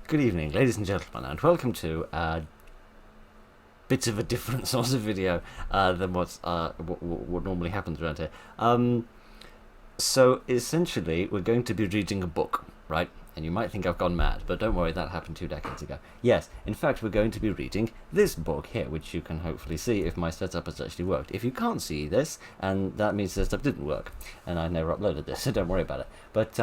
Good evening, ladies and gentlemen, and welcome to a bit of a different sort of video than what normally happens around here. So essentially, we're going to be reading a book, right? And you might think I've gone mad, but don't worry, that happened 2 decades ago. Yes, in fact, we're going to be reading this book here, which you can hopefully see if my setup has actually worked. If you can't see this, and that means the setup didn't work, and I never uploaded this, so don't worry about it. But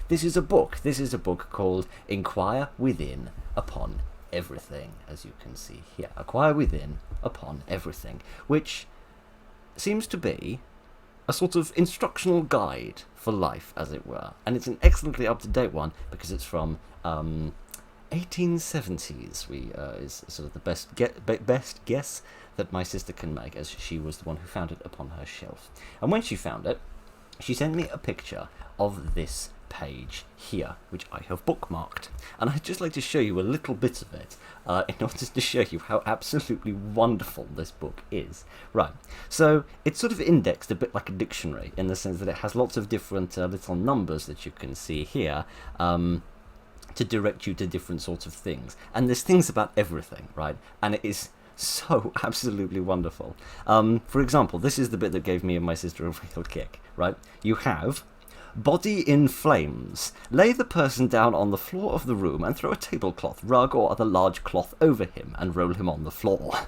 this is a book. This is a book called Enquire Within Upon Everything, as you can see here. Enquire Within Upon Everything, which seems to be a sort of instructional guide for life, as it were. And it's an excellently up-to-date one because it's from 1870s. Is sort of the best guess that my sister can make, as she was the one who found it upon her shelf. And when she found it, she sent me a picture of this page here, which I have bookmarked, and I'd just like to show you a little bit of it in order to show you how absolutely wonderful this book is. Right, so it's sort of indexed a bit like a dictionary in the sense that it has lots of different little numbers that you can see here to direct you to different sorts of things, and there's things about everything, right? And it is so absolutely wonderful. For example, this is the bit that gave me and my sister a real kick, right? You have body in flames. Lay the person down on the floor of the room and throw a tablecloth, rug, or other large cloth over him and roll him on the floor.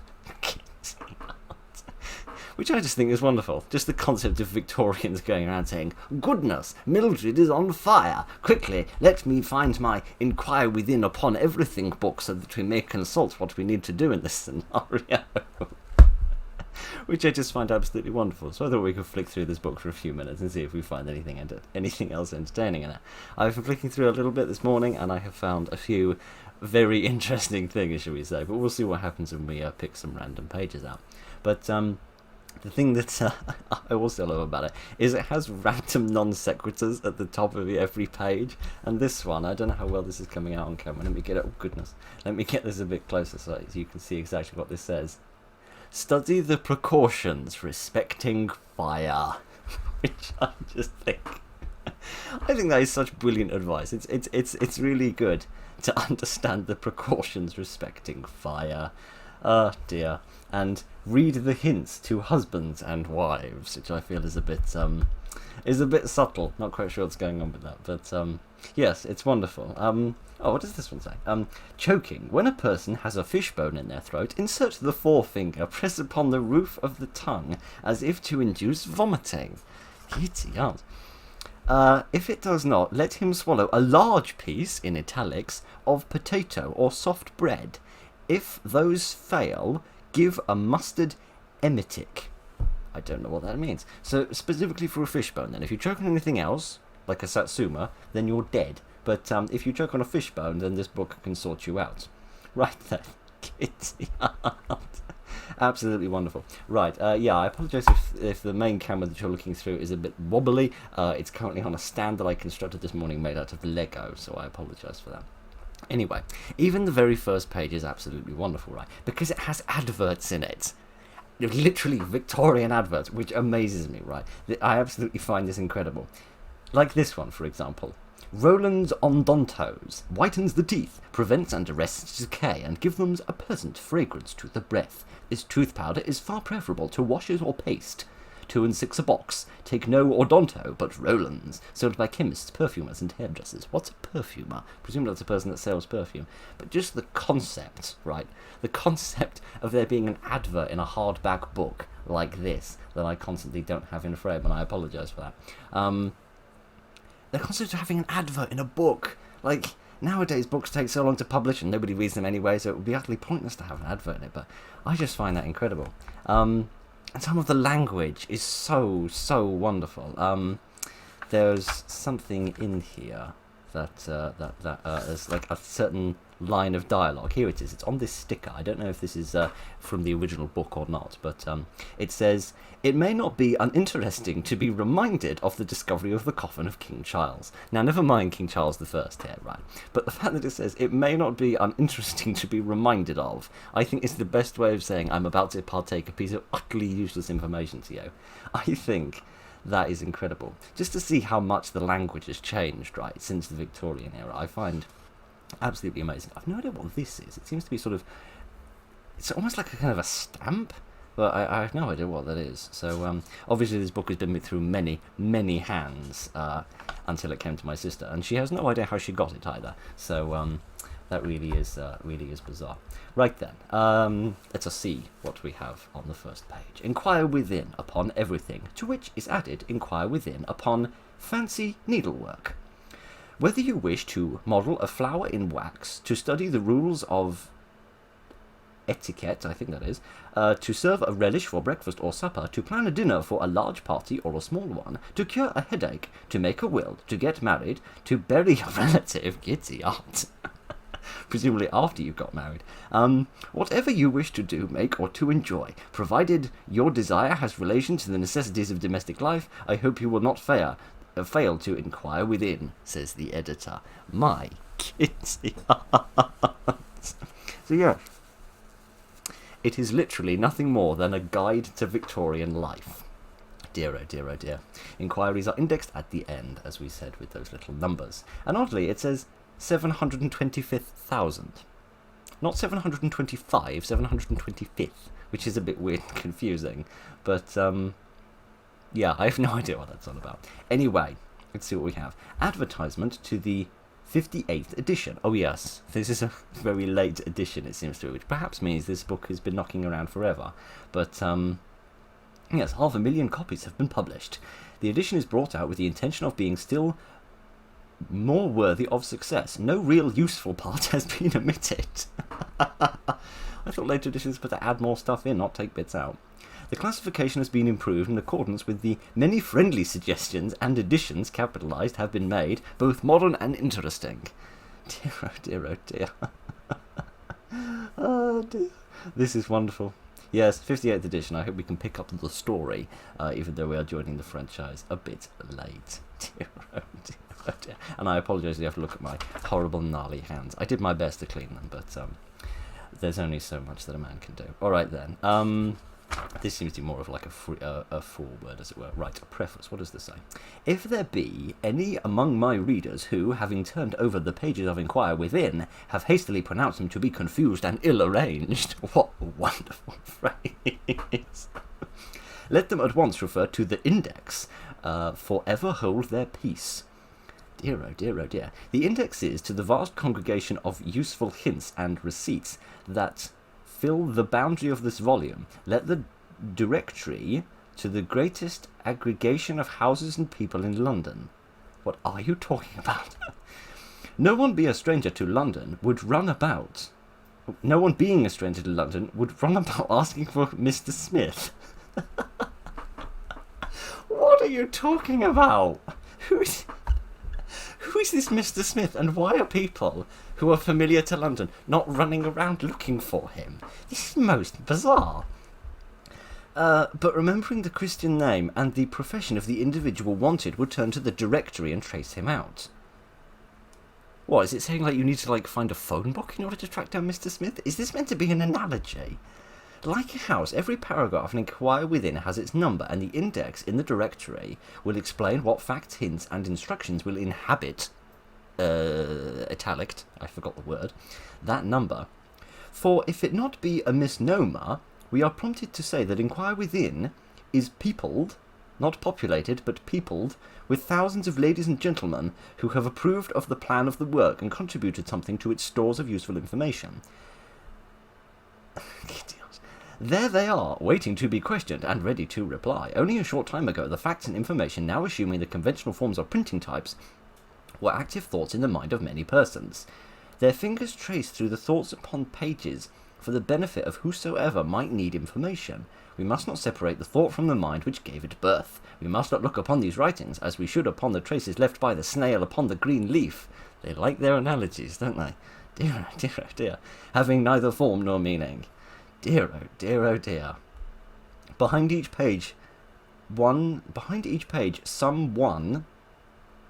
Which I just think is wonderful. Just the concept of Victorians going around saying, "Goodness, Mildred is on fire. Quickly, let me find my Enquire Within Upon Everything book so that we may consult what we need to do in this scenario." Which I just find absolutely wonderful. So I thought we could flick through this book for a few minutes and see if we find anything else entertaining in it. I've been flicking through a little bit this morning, and I have found a few very interesting things, shall we say. But we'll see what happens when we pick some random pages out. But the thing that I also love about it is it has random non sequiturs at the top of every page. And this one, I don't know how well this is coming out on camera. Let me get it. Oh goodness, let me get this a bit closer so you can see exactly what this says. Study the precautions respecting fire, which I just think, I think that is such brilliant advice. It's really good to understand the precautions respecting fire. Dear, and read the hints to husbands and wives, which I feel is a bit subtle. Not quite sure what's going on with that, but yes, it's wonderful. Oh, what does this one say? Choking. When a person has a fishbone in their throat, insert the forefinger, press upon the roof of the tongue, as if to induce vomiting. Kitty aunt. If it does not, let him swallow a large piece, in italics, of potato or soft bread. If those fail, give a mustard emetic. I don't know what that means. So, specifically for a fishbone, then, if you choke on anything else, like a satsuma, then you're dead. But if you choke on a fishbone, then this book can sort you out. Right then, kitty aunt. Absolutely wonderful. Right, yeah, I apologise if the main camera that you're looking through is a bit wobbly. It's currently on a stand that I constructed this morning made out of Lego, so I apologise for that. Anyway, even the very first page is absolutely wonderful, right? Because it has adverts in it. Literally Victorian adverts, which amazes me, right? I absolutely find this incredible. Like this one, for example. Roland's Ondontos whitens the teeth, prevents and arrests decay, and gives them a pleasant fragrance to the breath. This tooth powder is far preferable to washes or paste. 2 and 6 a box. Take no Odonto, but Roland's. Sold by chemists, perfumers, and hairdressers. What's a perfumer? Presumably that's a person that sells perfume. But just the concept, right? The concept of there being an advert in a hardback book like this that I constantly don't have in a frame, and I apologise for that. The concept of having an advert in a book, like, nowadays books take so long to publish and nobody reads them anyway, so it would be utterly pointless to have an advert in it, but I just find that incredible. And some of the language is so wonderful. There's something in here that is like a certain line of dialogue. Here it is. It's on this sticker. I don't know if this is from the original book or not, but it says, "It may not be uninteresting to be reminded of the discovery of the coffin of King Charles." Now, never mind King Charles I here, right? But the fact that it says, "It may not be uninteresting to be reminded of," I think is the best way of saying I'm about to partake a piece of utterly useless information to you. I think that is incredible. Just to see how much the language has changed, right, since the Victorian era, I find Absolutely amazing. I've no idea what this is. It seems to be sort of... It's almost like a kind of a stamp, but I have no idea what that is. So obviously this book has been through many, many hands until it came to my sister, and she has no idea how she got it either. So that really is bizarre. Right then, let us see what we have on the first page. Inquire within upon everything, to which is added inquire within upon fancy needlework. Whether you wish to model a flower in wax, to study the rules of etiquette, I think that is, to serve a relish for breakfast or supper, to plan a dinner for a large party or a small one, to cure a headache, to make a will, to get married, to bury a relative, giddy aunt, presumably after you've got married, whatever you wish to do, make, or to enjoy, provided your desire has relation to the necessities of domestic life, I hope you will not fail to inquire within, says the editor. My kitty aunt. So yeah, it is literally nothing more than a guide to Victorian life. Dear, oh dear, oh dear. Inquiries are indexed at the end, as we said, with those little numbers. And oddly, it says 725,000. Not 725, 725th, which is a bit weird and confusing. But, yeah, I have no idea what that's all about. Anyway, let's see what we have. Advertisement to the 58th edition. Oh yes, this is a very late edition, it seems to be, which perhaps means this book has been knocking around forever. But, yes, 500,000 copies have been published. The edition is brought out with the intention of being still more worthy of success. No real useful part has been omitted. I thought later editions were to add more stuff in, not take bits out. The classification has been improved in accordance with the many friendly suggestions, and additions, capitalised, have been made, both modern and interesting. Dear, oh dear, oh dear. Oh dear. This is wonderful. Yes, 58th edition. I hope we can pick up the story, even though we are joining the franchise a bit late. Dear, oh dear, oh dear. And I apologise if you have to look at my horrible, gnarly hands. I did my best to clean them, but there's only so much that a man can do. All right, then. This seems to be more of like a foreword, as it were. Right, a preface. What does this say? If there be any among my readers who, having turned over the pages of Inquire Within, have hastily pronounced them to be confused and ill-arranged, what a wonderful phrase! Let them at once refer to the index, forever hold their peace. Dear, oh dear, oh dear. The index is to the vast congregation of useful hints and receipts that fill the boundary of this volume. Let the directory to the greatest aggregation of houses and people in London. What are you talking about? No one being a stranger to London would run about asking for Mr. Smith. What are you talking about? Who is this Mr. Smith, and why are people who are familiar to London not running around looking for him? This is most bizarre. But remembering the Christian name and the profession of the individual wanted would turn to the directory and trace him out. What, is it saying like you need to find a phone book in order to track down Mr. Smith? Is this meant to be an analogy? Like a house, every paragraph in Inquire Within has its number, and the index in the directory will explain what facts, hints, and instructions will inhabit, italic, I forgot the word, that number. For if it not be a misnomer, we are prompted to say that Inquire Within is peopled, not populated, but peopled, with thousands of ladies and gentlemen who have approved of the plan of the work and contributed something to its stores of useful information. There they are, waiting to be questioned and ready to reply. Only a short time ago, the facts and information, now assuming the conventional forms of printing types, were active thoughts in the mind of many persons. Their fingers traced through the thoughts upon pages for the benefit of whosoever might need information. We must not separate the thought from the mind which gave it birth. We must not look upon these writings as we should upon the traces left by the snail upon the green leaf. They like their analogies, don't they? Dear, oh dear, oh dear. Having neither form nor meaning. Dear, oh dear, oh dear. Behind each page, someone,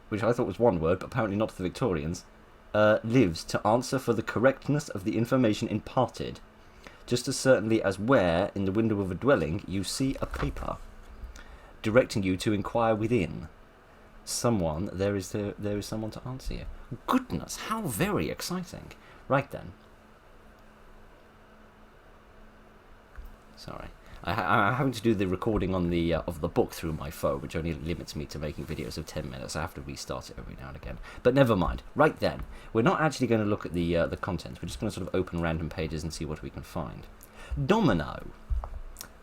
which I thought was one word, but apparently not to the Victorians, lives to answer for the correctness of the information imparted, just as certainly as where, in the window of a dwelling, you see a paper, directing you to inquire within. someone, there is someone to answer you. Goodness, how very exciting. Right then. Sorry. I'm having to do the recording on the of the book through my phone, which only limits me to making videos of 10 minutes. I have to restart it every now and again. But never mind. Right then, we're not actually going to look at the contents. We're just going to sort of open random pages and see what we can find. Domino,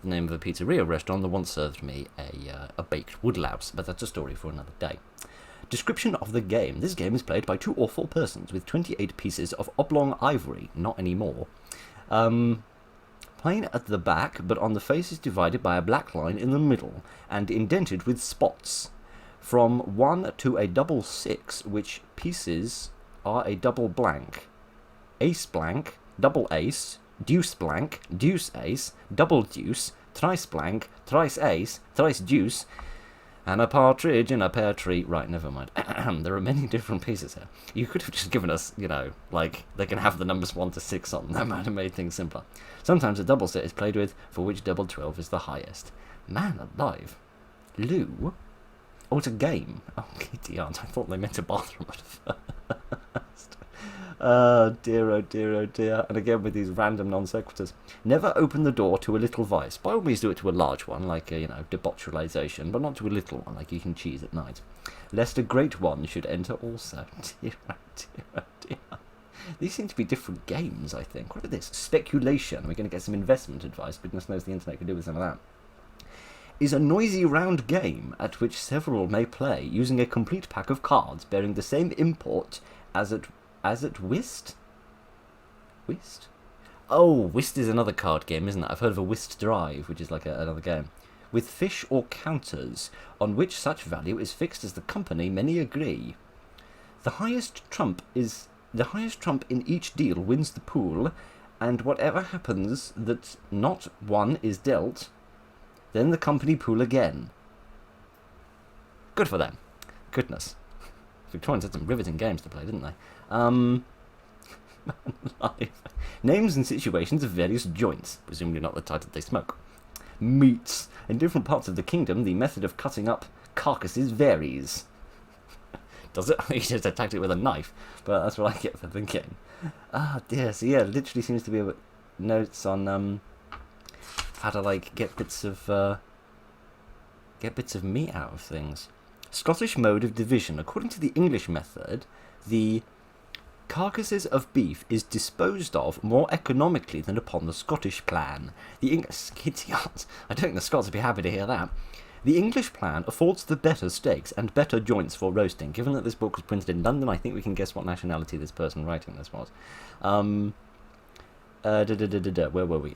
the name of a pizzeria restaurant that once served me a baked woodlouse, but that's a story for another day. Description of the game. This game is played by 2 or 4 persons with 28 pieces of oblong ivory. Not anymore. Plain at the back, but on the face is divided by a black line in the middle, and indented with spots. From 1 to a double 6, which pieces are a double blank, ace blank, double ace, deuce blank, deuce ace, double deuce, thrice blank, thrice ace, thrice deuce, and a partridge in a pear tree. Right, never mind. There are many different pieces here. You could have just given us, you know, like, they can have the numbers 1 to 6 on. That might have made things simpler. Sometimes a double set is played with, for which double 12 is the highest. Man alive. Lou? Oh, it's a game. Oh, giddy aunt. I thought they meant a bathroom at first. Oh dear, oh dear, oh dear. And again with these random non sequiturs. Never open the door to a little vice. By all means do it to a large one, like a, debaucheralization, but not to a little one, like eating cheese at night. Lest a great one should enter also. Dear, oh dear, oh dear. These seem to be different games, I think. What are this? Speculation. We're going to get some investment advice. Goodness knows the internet can do with some of that. Is a noisy round game at which several may play using a complete pack of cards bearing the same import as at whist? Whist? Oh, whist is another card game, isn't it? I've heard of a whist drive, which is like another game. With fish or counters, on which such value is fixed as the company many agree. The highest trump in each deal wins the pool, and whatever happens that not one is dealt, then the company pool again. Good for them. Goodness. Victorians had some riveting games to play, didn't they? Life. Names and situations of various joints, presumably not the type that they smoke. Meats. In different parts of the kingdom, the method of cutting up carcasses varies. Does it? You just attacked it with a knife, but that's what I get for thinking. Ah, dear. So yeah, literally seems to be notes on how to like get bits of meat out of things. Scottish mode of division. According to the English method, the carcasses of beef is disposed of more economically than upon the Scottish plan. The English idiots. I don't think the Scots would be happy to hear that. The English plan affords the better steaks and better joints for roasting. Given that this book was printed in London, I think we can guess what nationality this person writing this was. Where were we?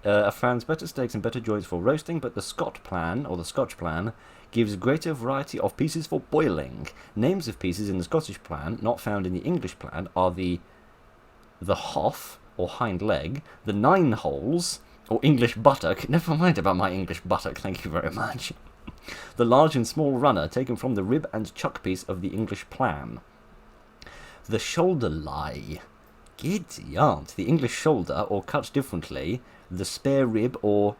Affords better steaks and better joints for roasting, but the Scot plan, or the Scotch plan, gives greater variety of pieces for boiling. Names of pieces in the Scottish plan, not found in the English plan, are the hoff, or hind leg, the 9 holes, or English buttock. Never mind about my English buttock, thank you very much. The large and small runner, taken from the rib and chuck piece of the English plan. The shoulder lie. Giddy aunt. The English shoulder, or cut differently, the spare rib, or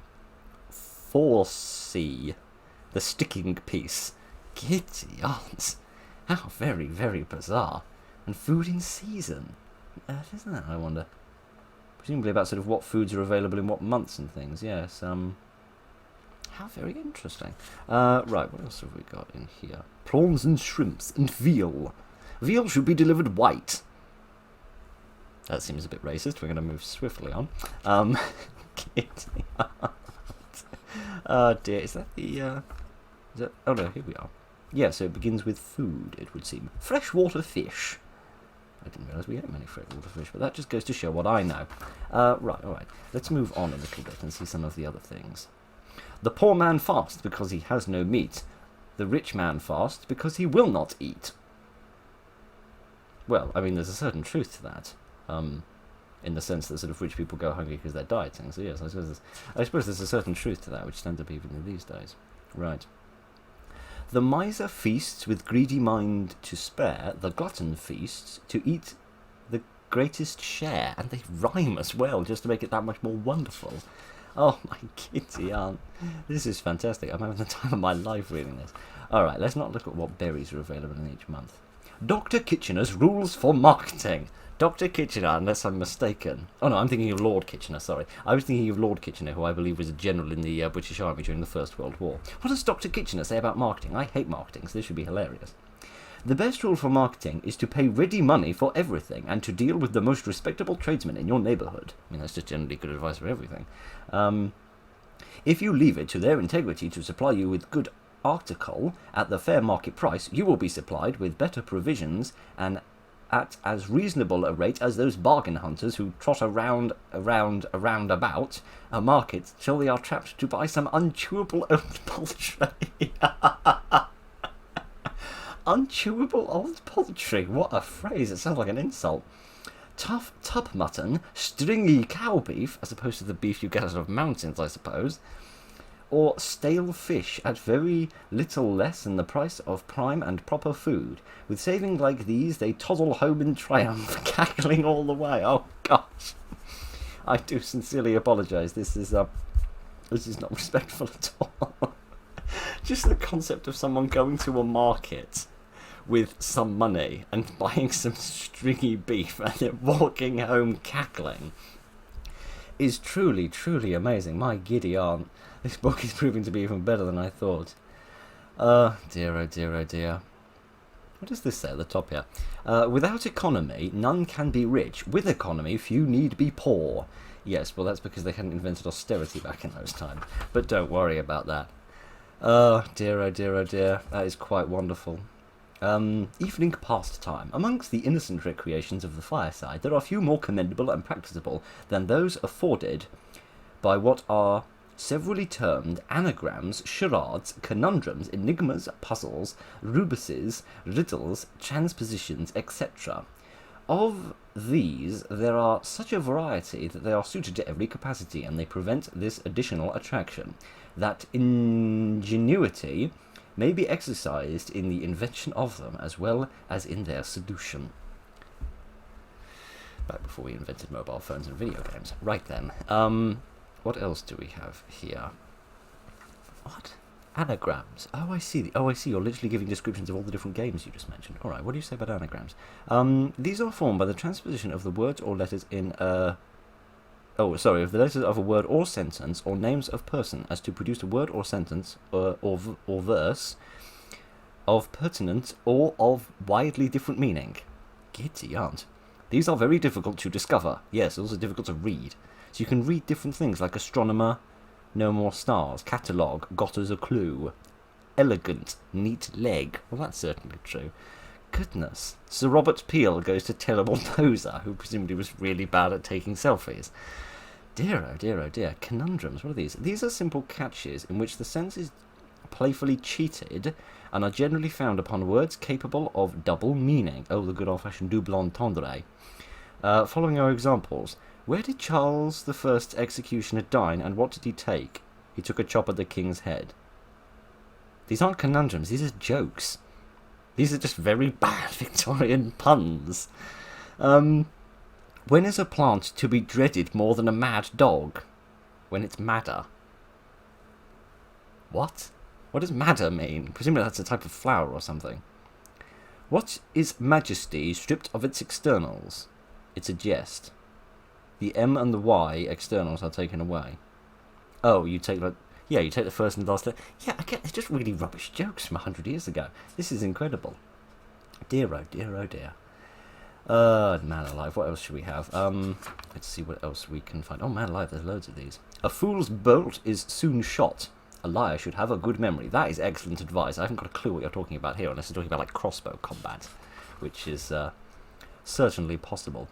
foresee. The sticking piece. Giddy aunt. How very, very bizarre. And food in season. Isn't that, I wonder? Presumably about sort of what foods are available in what months and things, yes. How very interesting. Right, what else have we got in here? Prawns and shrimps and veal. Veal should be delivered white. That seems a bit racist. We're going to move swiftly on. Oh dear, is that the... oh no, here we are. Yeah, so it begins with food, it would seem. Freshwater fish. I didn't realise we ate many freshwater fish, but that just goes to show what I know. Right, alright. Let's move on a little bit and see some of the other things. The poor man fasts because he has no meat. The rich man fasts because he will not eat. Well, I mean, there's a certain truth to that. In the sense that sort of rich people go hungry because they're dieting. So yes, I suppose there's a certain truth to that, which stands up even in these days. Right. The miser feasts with greedy mind to spare, the glutton feasts to eat the greatest share. And they rhyme as well, just to make it that much more wonderful. Oh my kitty aunt. This is fantastic. I'm having the time of my life reading this. Alright, let's not look at what berries are available in each month. Dr. Kitchener's Rules for Marketing. Dr. Kitchener, unless I'm mistaken. Oh no, I'm thinking of Lord Kitchener, sorry. I was thinking of Lord Kitchener, who I believe was a general in the British Army during the First World War. What does Dr. Kitchener say about marketing? I hate marketing, so this should be hilarious. The best rule for marketing is to pay ready money for everything and to deal with the most respectable tradesmen in your neighbourhood. I mean, that's just generally good advice for everything. If you leave it to their integrity to supply you with good article at the fair market price, you will be supplied with better provisions and at as reasonable a rate as those bargain hunters who trot around about a market till they are trapped to buy some unchewable old poultry. Unchewable old poultry, what a phrase, it sounds like an insult. Tough tub mutton, stringy cow beef, as opposed to the beef you get out of mountains, I suppose, or stale fish at very little less than the price of prime and proper food. With savings like these, they toddle home in triumph, cackling all the way. Oh gosh, I do sincerely apologise. This is not respectful at all. Just the concept of someone going to a market with some money and buying some stringy beef and then walking home cackling is truly, truly amazing. My giddy aunt. This book is proving to be even better than I thought. Dear, oh dear, oh dear. What does this say at the top here? Without economy, none can be rich. With economy, few need be poor. Yes, well that's because they hadn't invented austerity back in those times. But don't worry about that. Oh dear, oh dear, oh dear. That is quite wonderful. Evening pastime. Amongst the innocent recreations of the fireside, there are few more commendable and practicable than those afforded by what are severally termed anagrams, charades, conundrums, enigmas, puzzles, rubuses, riddles, transpositions, etc. Of these, there are such a variety that they are suited to every capacity, and they prevent this additional attraction, that ingenuity may be exercised in the invention of them as well as in their solution. Back before we invented mobile phones and video games. Right then. What else do we have here? What? Anagrams. Oh, I see. Oh, I see. You're literally giving descriptions of all the different games you just mentioned. All right. What do you say about anagrams? These are formed by the transposition of the words or letters in of the letters of a word or sentence or names of person as to produce a word or sentence or verse of pertinent or of widely different meaning. Giddy aunt. These are very difficult to discover. Yes, also difficult to read. So you can read different things like astronomer, no more stars, catalogue, got us a clue, elegant, neat leg. Well, that's certainly true. Goodness. Sir Robert Peel goes to terrible poser, who presumably was really bad at taking selfies. Dear, oh dear, oh dear. Conundrums, what are these? These are simple catches in which the sense is playfully cheated and are generally found upon words capable of double meaning. Oh, the good old-fashioned double entendre. Following our examples. Where did Charles I's executioner dine, and what did he take? He took a chop at the king's head. These aren't conundrums, these are jokes. These are just very bad Victorian puns. When is a plant to be dreaded more than a mad dog? When it's madder. What? What does madder mean? Presumably that's a type of flower or something. What is majesty stripped of its externals? It's a jest. The M and the Y externals are taken away. Oh, you take you take the first and last. Yeah, again, they're just really rubbish jokes from 100 years ago. This is incredible. Dear, oh dear, oh dear. Man alive, what else should we have? Let's see what else we can find. Oh, man alive, there's loads of these. A fool's bolt is soon shot. A liar should have a good memory. That is excellent advice. I haven't got a clue what you're talking about here, unless you're talking about like crossbow combat, which is certainly possible.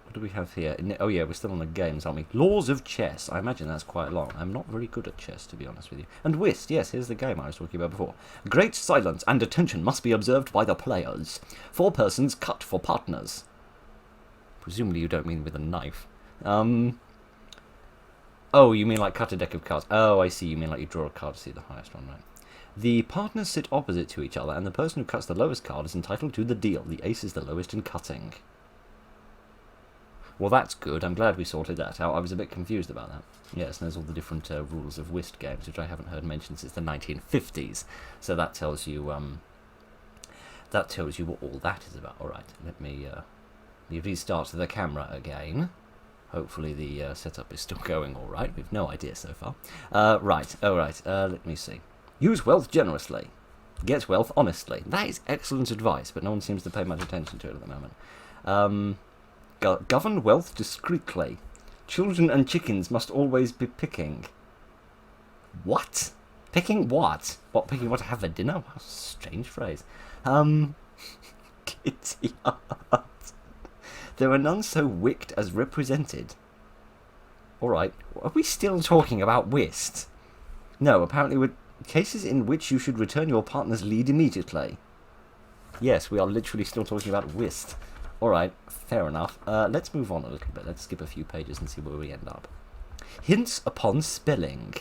What do we have here? Oh yeah, we're still on the games, aren't we? Laws of chess. I imagine that's quite long. I'm not very good at chess, to be honest with you. And whist. Yes, here's the game I was talking about before. Great silence and attention must be observed by the players. 4 persons cut for partners. Presumably you don't mean with a knife. Oh, you mean like cut a deck of cards. Oh, I see. You mean like you draw a card to see the highest one, right? The partners sit opposite to each other, and the person who cuts the lowest card is entitled to the deal. The ace is the lowest in cutting. Well, that's good. I'm glad we sorted that out. I was a bit confused about that. Yes, and there's all the different rules of whist games, which I haven't heard mentioned since the 1950s. So that tells you what all that is about. All right, let me restart the camera again. Hopefully the setup is still going all right. We've no idea so far. Right. All right. Let me see. Use wealth generously. Get wealth honestly. That is excellent advice, but no one seems to pay much attention to it at the moment. Govern wealth discreetly. Children and chickens must always be picking. What? Picking what? What, picking what to have for dinner? What a strange phrase. Kitty art. There are none so wicked as represented. Alright, are we still talking about whist? No, apparently we're cases in which you should return your partner's lead immediately. Yes, we are literally still talking about whist. Alright, fair enough. Let's move on a little bit. Let's skip a few pages and see where we end up. Hints upon spelling.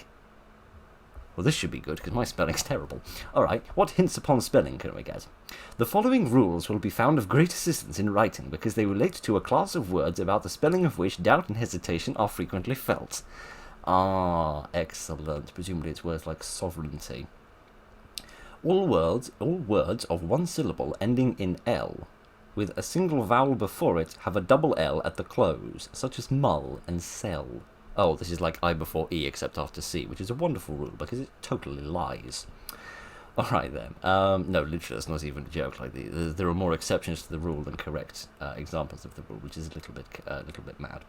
Well, this should be good, because my spelling's terrible. Alright, what hints upon spelling can we get? The following rules will be found of great assistance in writing, because they relate to a class of words about the spelling of which doubt and hesitation are frequently felt. Ah, excellent. Presumably it's words like sovereignty. All words of one syllable ending in L, with a single vowel before it, have a double L at the close, such as mull and sell. Oh, this is like I before E except after C, which is a wonderful rule because it totally lies. Alright then. No, literally, that's not even a joke. Like there are more exceptions to the rule than correct examples of the rule, which is a little bit mad.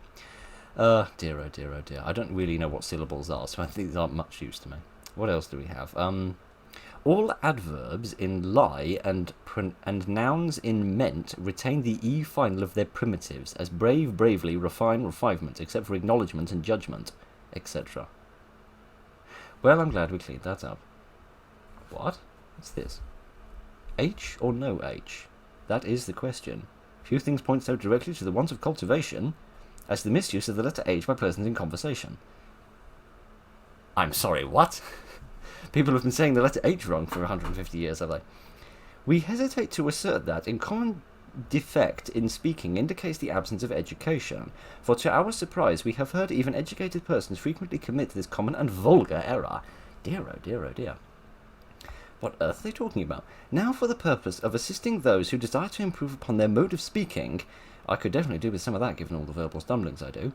Dear, oh dear, oh dear. I don't really know what syllables are, so I think these aren't much use to me. What else do we have? All adverbs in lie and nouns in meant retain the E final of their primitives, as brave, bravely, refine, refinement, except for acknowledgement and judgment, etc. Well, I'm glad we cleaned that up. What? What's this? H or no H? That is the question. Few things point so directly to the want of cultivation as the misuse of the letter H by persons in conversation. I'm sorry, what? People have been saying the letter H wrong for 150 years, have they? We hesitate to assert that in common defect in speaking indicates the absence of education, for to our surprise we have heard even educated persons frequently commit this common and vulgar error. Dear, oh dear, oh dear. What earth are they talking about? Now, for the purpose of assisting those who desire to improve upon their mode of speaking, I could definitely do with some of that given all the verbal stumblings I do,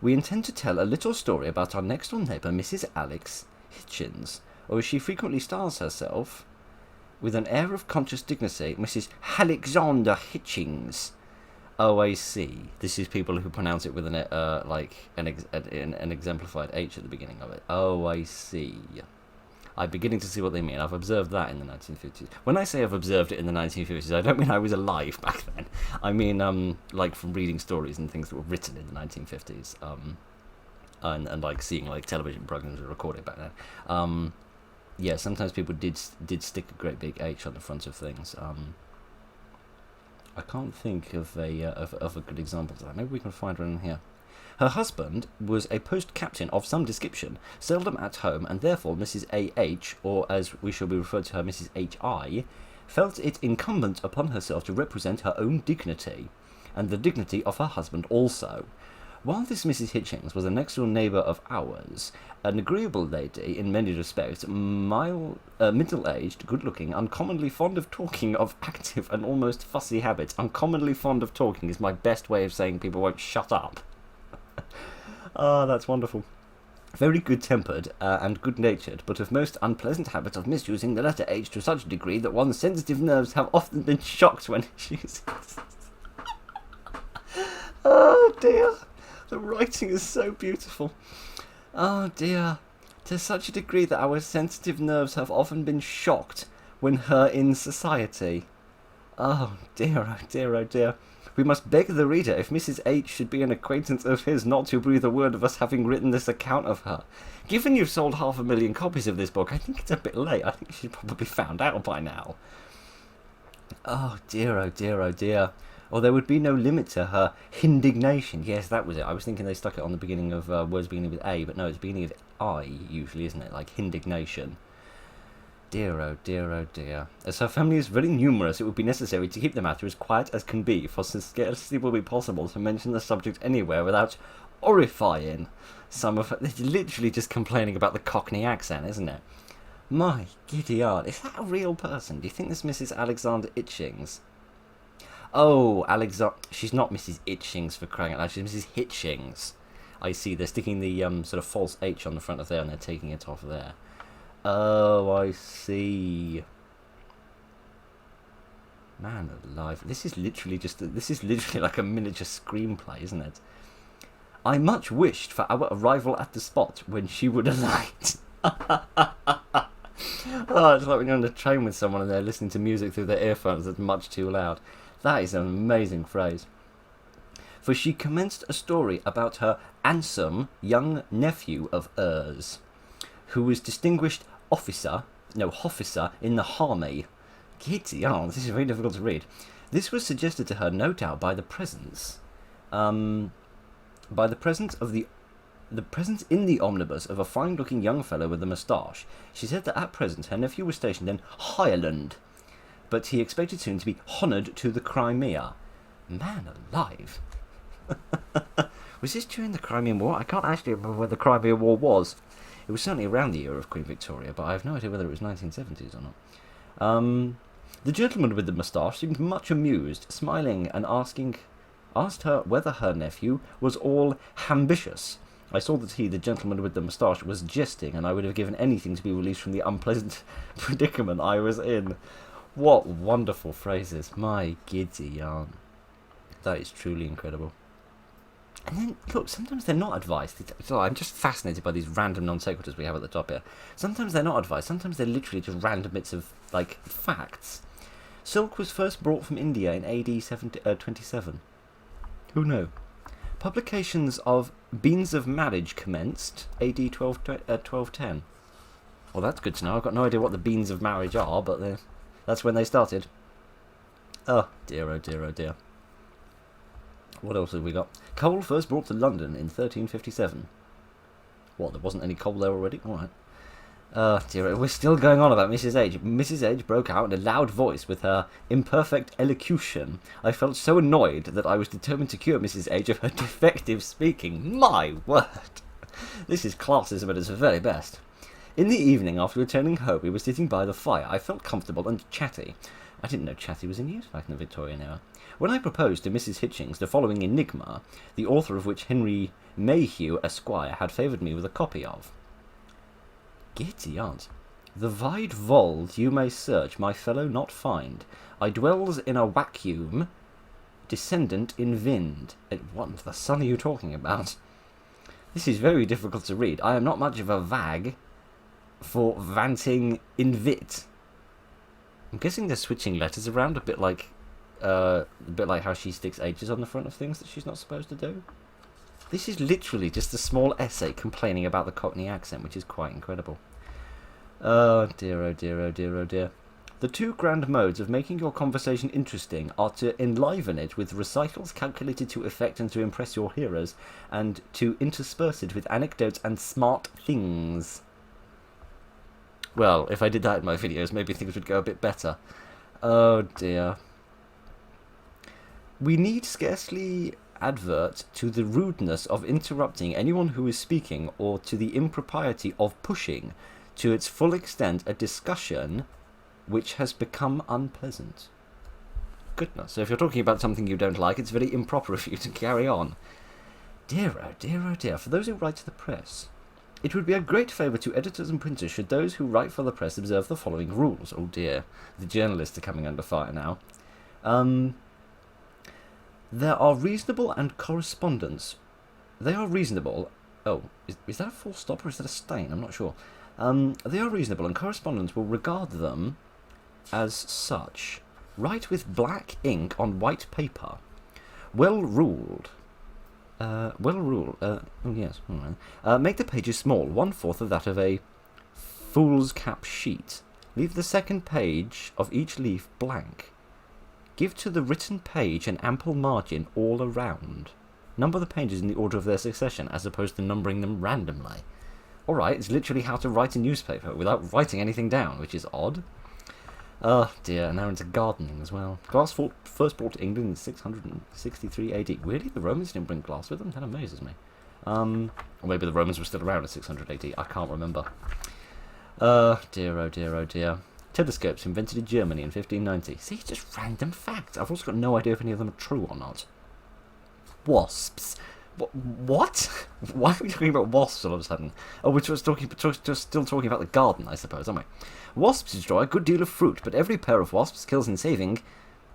we intend to tell a little story about our next-door neighbour, Mrs. Alex Hitchins, or as she frequently styles herself, with an air of conscious dignity, Mrs. Alexander Hitchings. Oh, I see. This is people who pronounce it with an exemplified H at the beginning of it. Oh, I see. I'm beginning to see what they mean. I've observed that in the 1950s. When I say I've observed it in the 1950s, I don't mean I was alive back then. I mean, like from reading stories and things that were written in the 1950s, and like seeing like television programs that were recorded back then. Yeah, sometimes people did stick a great big H on the front of things. I can't think of a good example of that. Maybe we can find one in here. Her husband was a post captain of some description, seldom at home, and therefore Mrs. A.H., or as we shall be referred to her, Mrs. H.I., felt it incumbent upon herself to represent her own dignity, and the dignity of her husband also. While this Mrs. Hitchings was a next-door neighbour of ours, an agreeable lady in many respects, middle-aged, good-looking, uncommonly fond of talking, of active and almost fussy habits. Uncommonly fond of talking is my best way of saying people won't shut up. Ah, that's wonderful. Very good-tempered and good-natured, but of most unpleasant habit of misusing the letter H to such a degree that one's sensitive nerves have often been shocked when she uses it. Oh, dear. The writing is so beautiful. Oh, dear. To such a degree that our sensitive nerves have often been shocked when her in society. Oh, dear, oh, dear, oh, dear. We must beg the reader, if Mrs. H. should be an acquaintance of his, not to breathe a word of us having written this account of her. Given you've sold 500,000 copies of this book, I think it's a bit late. I think she's probably found out by now. Oh dear, oh dear, oh dear. Or there would be no limit to her indignation. Yes, that was it. I was thinking they stuck it on the beginning of words beginning with A, but no, it's beginning with I, usually, isn't it? Like indignation. dear, oh dear, oh dear. As her family is very numerous, it would be necessary to keep the matter as quiet as can be, for scarcely will be possible to mention the subject anywhere without horrifying some of her. It's literally just complaining about the Cockney accent, isn't it? My giddy aunt. Is that a real person? Do you think this Mrs. Alexander Itchings? Oh, Alexander. She's not Mrs. Itchings, for crying out loud. She's Mrs. Hitchings. I see. They're sticking the sort of false H on the front of there, and they're taking it off there. Oh, I see. Man alive. This is literally like a miniature screenplay, isn't it? I much wished for our arrival at the spot when she would alight. Oh, it's like when you're on the train with someone and they're listening to music through their earphones that's much too loud. That is an amazing phrase. For she commenced a story about her handsome young nephew of hers, who was distinguished officer in the army. Giddy, oh, this is very difficult to read. This was suggested to her, no doubt, by the presence in the omnibus of a fine-looking young fellow with a moustache. She said that at present her nephew was stationed in Ireland, but he expected soon to be honoured to the Crimea. Man alive. Was this during the Crimean War? I can't actually remember when the Crimean War was. It was certainly around the year of Queen Victoria, but I have no idea whether it was 1970s or not. The gentleman with the moustache seemed much amused, smiling and asked her whether her nephew was all ambitious. I saw that he, the gentleman with the moustache, was jesting, and I would have given anything to be released from the unpleasant predicament I was in. What wonderful phrases. My giddy aunt. That is truly incredible. And then, look, sometimes they're not advised. I'm just fascinated by these random non sequiturs we have at the top here. Sometimes they're not advised. Sometimes they're literally just random bits of, like, facts. Silk was first brought from India in AD 27. Who knew? Publications of Beans of Marriage commenced AD 1210. Well, that's good to know. I've got no idea what the Beans of Marriage are, but that's when they started. Oh, dear, oh dear, oh dear. What else have we got? Coal first brought to London in 1357. What, there wasn't any coal there already? Alright. Dear, we're still going on about Mrs. H. Mrs. H broke out in a loud voice with her imperfect elocution. I felt so annoyed that I was determined to cure Mrs. H of her defective speaking. My word! This is classism at its very best. In the evening, after returning home, we were sitting by the fire. I felt comfortable and chatty. I didn't know chatty was in use back in the Victorian era. When I proposed to Mrs. Hitchings the following enigma, the author of which Henry Mayhew, Esquire, had favoured me with a copy of. Giddy aunt. The wide wold you may search, my fellow not find. I dwells in a vacuum, descendant in wind. What the sun are you talking about? This is very difficult to read. I am not much of a vag for vanting in wit. I'm guessing they're switching letters around a bit like how she sticks H's on the front of things that she's not supposed to do. This is literally just a small essay complaining about the Cockney accent, which is quite incredible. Oh dear, oh dear, oh dear, oh dear. The two grand modes of making your conversation interesting are to enliven it with recitals calculated to affect and to impress your hearers, and to intersperse it with anecdotes and smart things. Well, if I did that in my videos, maybe things would go a bit better. Oh dear. We need scarcely advert to the rudeness of interrupting anyone who is speaking, or to the impropriety of pushing to its full extent a discussion which has become unpleasant. Goodness, so if you're talking about something you don't like, it's very improper of you to carry on. Dear, oh dear, oh dear. For those who write to the press, it would be a great favour to editors and printers should those who write for the press observe the following rules. Oh dear, the journalists are coming under fire now. There are reasonable and correspondence. They are reasonable. Oh, is that a full stop or is that a stain? I'm not sure. They are reasonable and correspondence will regard them as such. Write with black ink on white paper. Well ruled. Oh yes. All right. Make the pages small, 1/4 of that of a foolscap sheet. Leave the second page of each leaf blank. Give to the written page an ample margin all around. Number the pages in the order of their succession, as opposed to numbering them randomly. Alright, it's literally how to write a newspaper without writing anything down, which is odd. Oh dear, and now into gardening as well. Glass first brought to England in 663 AD. Really? The Romans didn't bring glass with them? That amazes me. Or maybe the Romans were still around in 600 AD. I can't remember. Dear, oh dear, oh dear. Telescopes invented in Germany in 1590. See, just random facts. I've also got no idea if any of them are true or not. Wasps. What? Why are we talking about wasps all of a sudden? Oh, we're just still talking about the garden, I suppose, aren't we? Wasps destroy a good deal of fruit, but every pair of wasps killed in spring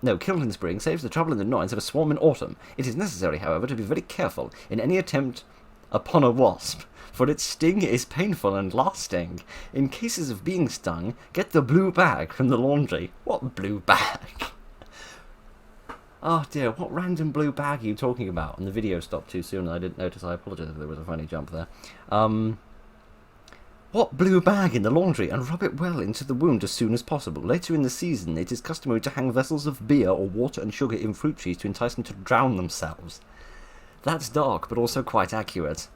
saves the trouble and annoyance of a swarm in autumn. It is necessary, however, to be very careful in any attempt upon a wasp, for its sting is painful and lasting. In cases of being stung, get the blue bag from the laundry. What blue bag? Oh dear, what random blue bag are you talking about? And the video stopped too soon and I didn't notice. I apologise if there was a funny jump there. What blue bag in the laundry, and rub it well into the wound as soon as possible. Later in the season, it is customary to hang vessels of beer or water and sugar in fruit trees to entice them to drown themselves. That's dark, but also quite accurate.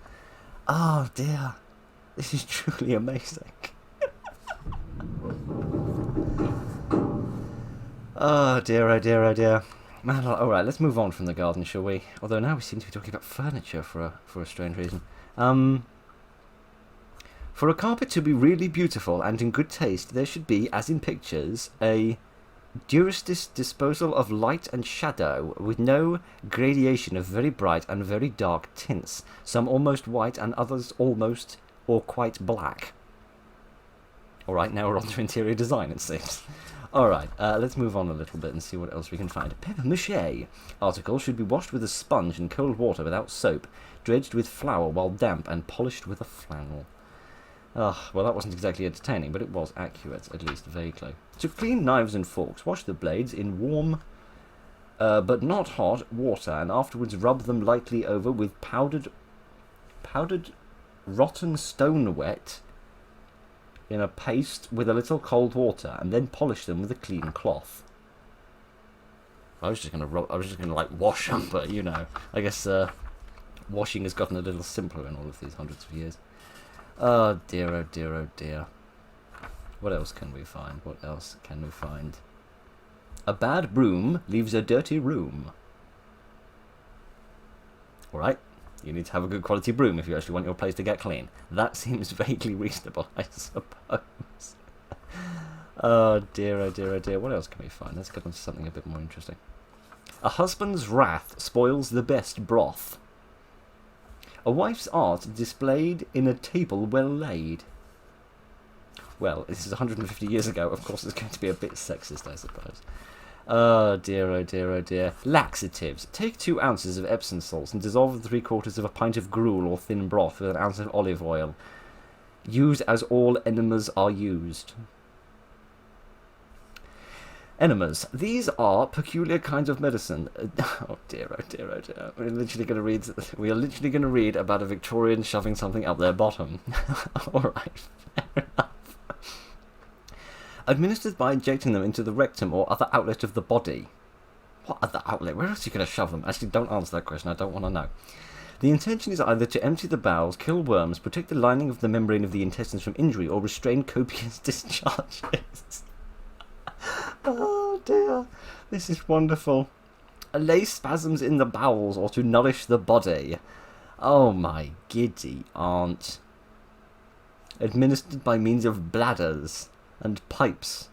Oh dear, this is truly amazing. Oh dear, oh dear, oh dear. Man, alright, let's move on from the garden, shall we? Although now we seem to be talking about furniture for a strange reason. For a carpet to be really beautiful and in good taste, there should be, as in pictures, a judicious disposal of light and shadow, with no gradation of very bright and very dark tints, some almost white and others almost or quite black. Alright, now we're on to interior design, it seems. Alright, let's move on a little bit and see what else we can find. Papier-mâché article should be washed with a sponge in cold water without soap, dredged with flour while damp, and polished with a flannel. Well, that wasn't exactly entertaining, but it was accurate, at least vaguely. To clean knives and forks, wash the blades in warm, but not hot, water, and afterwards rub them lightly over with powdered rotten stone wet in a paste with a little cold water, and then polish them with a clean cloth. I was just gonna like wash them, but you know, I guess washing has gotten a little simpler in all of these hundreds of years. Oh dear, oh dear, oh dear. What else can we find? What else can we find? A bad broom leaves a dirty room. Alright, you need to have a good quality broom if you actually want your place to get clean. That seems vaguely reasonable, I suppose. Oh dear, oh dear, oh dear. What else can we find? Let's get on to something a bit more interesting. A husband's wrath spoils the best broth. A wife's art displayed in a table well laid. Well, this is 150 years ago. Of course, it's going to be a bit sexist, I suppose. Oh dear, oh dear, oh dear. Laxatives. Take 2 ounces of Epsom salts and dissolve 3/4 of a pint of gruel or thin broth with an ounce of olive oil. Use as all enemas are used. Enemas. These are peculiar kinds of medicine. Oh dear, oh dear, oh dear. We are literally going to read about a Victorian shoving something up their bottom. Alright, fair enough. Administered by injecting them into the rectum or other outlet of the body. What other outlet? Where else are you going to shove them? Actually, don't answer that question. I don't want to know. The intention is either to empty the bowels, kill worms, protect the lining of the membrane of the intestines from injury, or restrain copious discharges. Oh dear, this is wonderful. Allay spasms in the bowels or to nourish the body. Oh my giddy aunt. Administered by means of bladders and pipes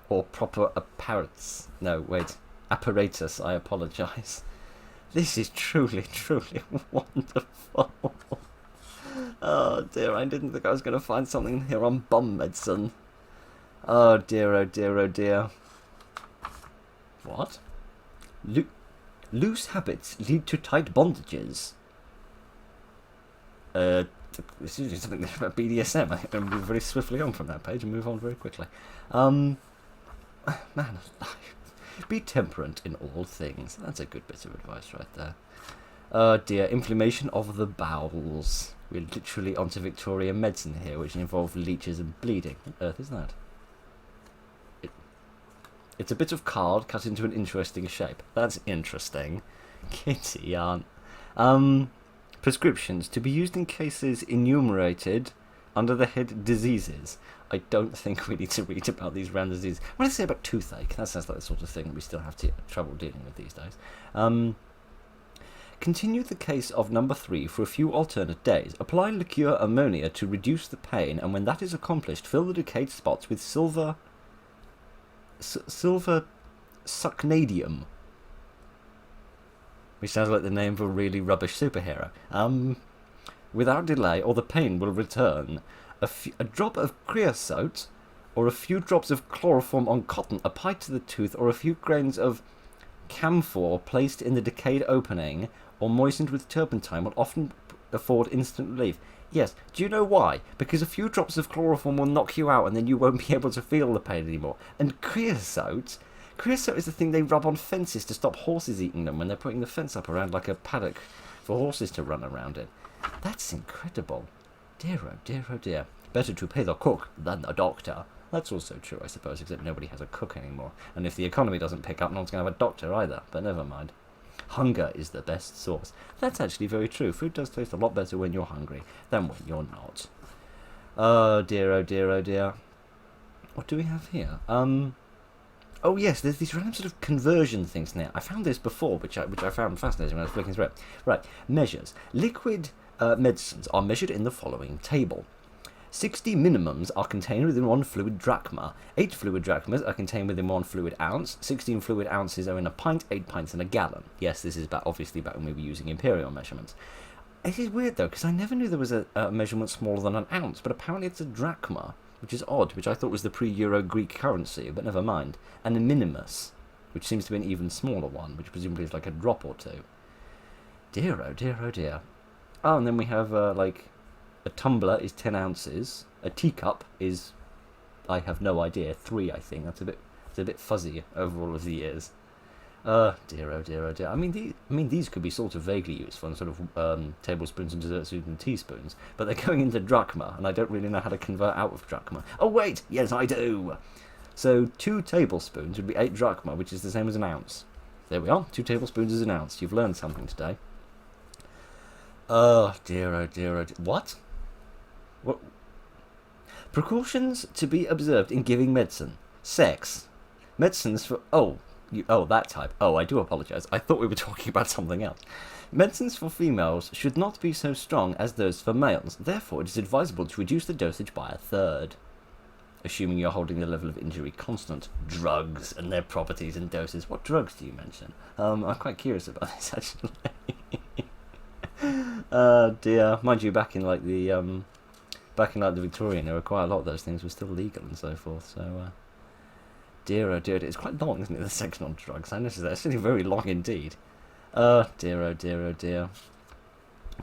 or proper apparatus. No, wait, apparatus, I apologise. This is truly, truly wonderful. Oh dear, I didn't think I was going to find something here on bum medicine. Oh dear, oh dear, oh dear. What? Loose habits lead to tight bondages. This is something about BDSM. I think I'm going to move very swiftly on from that page and move on very quickly. Man alive. Be temperate in all things. That's a good bit of advice right there. Oh dear, inflammation of the bowels. We're literally onto Victorian medicine here, which involves leeches and bleeding. What on earth is that? It's a bit of card cut into an interesting shape. That's interesting. Kitty yarn. Prescriptions to be used in cases enumerated under the head diseases, I don't think we need to read about these random diseases. What did I say about toothache? That sounds like the sort of thing we still have trouble dealing with these days. Continue the case of number 3 for a few alternate days. Apply liqueur ammonia to reduce the pain, and when that is accomplished, fill the decayed spots with silver sucnadium, which sounds like the name of a really rubbish superhero. Without delay, or the pain will return. A drop of creosote or a few drops of chloroform on cotton applied to the tooth, or a few grains of camphor placed in the decayed opening or moistened with turpentine will often afford instant relief. Yes, do you know why? Because a few drops of chloroform will knock you out and then you won't be able to feel the pain anymore. And creosote is the thing they rub on fences to stop horses eating them when they're putting the fence up around like a paddock for horses to run around it. That's incredible. Dear, oh dear, oh dear. Better to pay the cook than the doctor. That's also true, I suppose, except nobody has a cook anymore. And if the economy doesn't pick up, no one's going to have a doctor either. But never mind. Hunger is the best sauce. That's actually very true. Food does taste a lot better when you're hungry than when you're not. Oh dear, oh dear, oh dear. What do we have here? Oh yes, there's these random sort of conversion things now. I found this before, which I found fascinating when I was flicking through it. Right, measures. Liquid medicines are measured in the following table. 60 minimums are contained within 1 fluid drachma. 8 fluid drachmas are contained within 1 fluid ounce. 16 fluid ounces are in a pint, 8 pints in a gallon. Yes, this is obviously back when we were using imperial measurements. It is weird though, because I never knew there was a measurement smaller than an ounce, but apparently it's a drachma, which is odd, which I thought was the pre-Euro Greek currency, but never mind. And a minimus, which seems to be an even smaller one, which presumably is like a drop or two. Dear, oh dear, oh dear. Oh, and then we have like a tumbler is 10 ounces. A teacup is, I have no idea, 3 I think. It's a bit fuzzy over all of the years. Dear, oh dear, oh dear. I mean these could be sort of vaguely useful in sort of tablespoons and dessert spoons and teaspoons, but they're going into drachma, and I don't really know how to convert out of drachma. Oh wait, yes I do. So 2 tablespoons would be 8 drachma, which is the same as an ounce. There we are. 2 tablespoons is an ounce. You've learned something today. Oh dear, oh dear, oh dear. What? What? Precautions to be observed in giving medicine. Sex. Medicines for... that type. Oh, I do apologise. I thought we were talking about something else. Medicines for females should not be so strong as those for males. Therefore, it is advisable to reduce the dosage by 1/3. Assuming you're holding the level of injury constant. Drugs and their properties and doses. What drugs do you mention? I'm quite curious about this, actually. Dear. Mind you, back in the Victorian era, quite a lot of those things were still legal and so forth, so... Dear, oh dear, it's quite long, isn't it, the section on drugs? I noticed that. It's really very long indeed. Dear, oh dear, oh dear.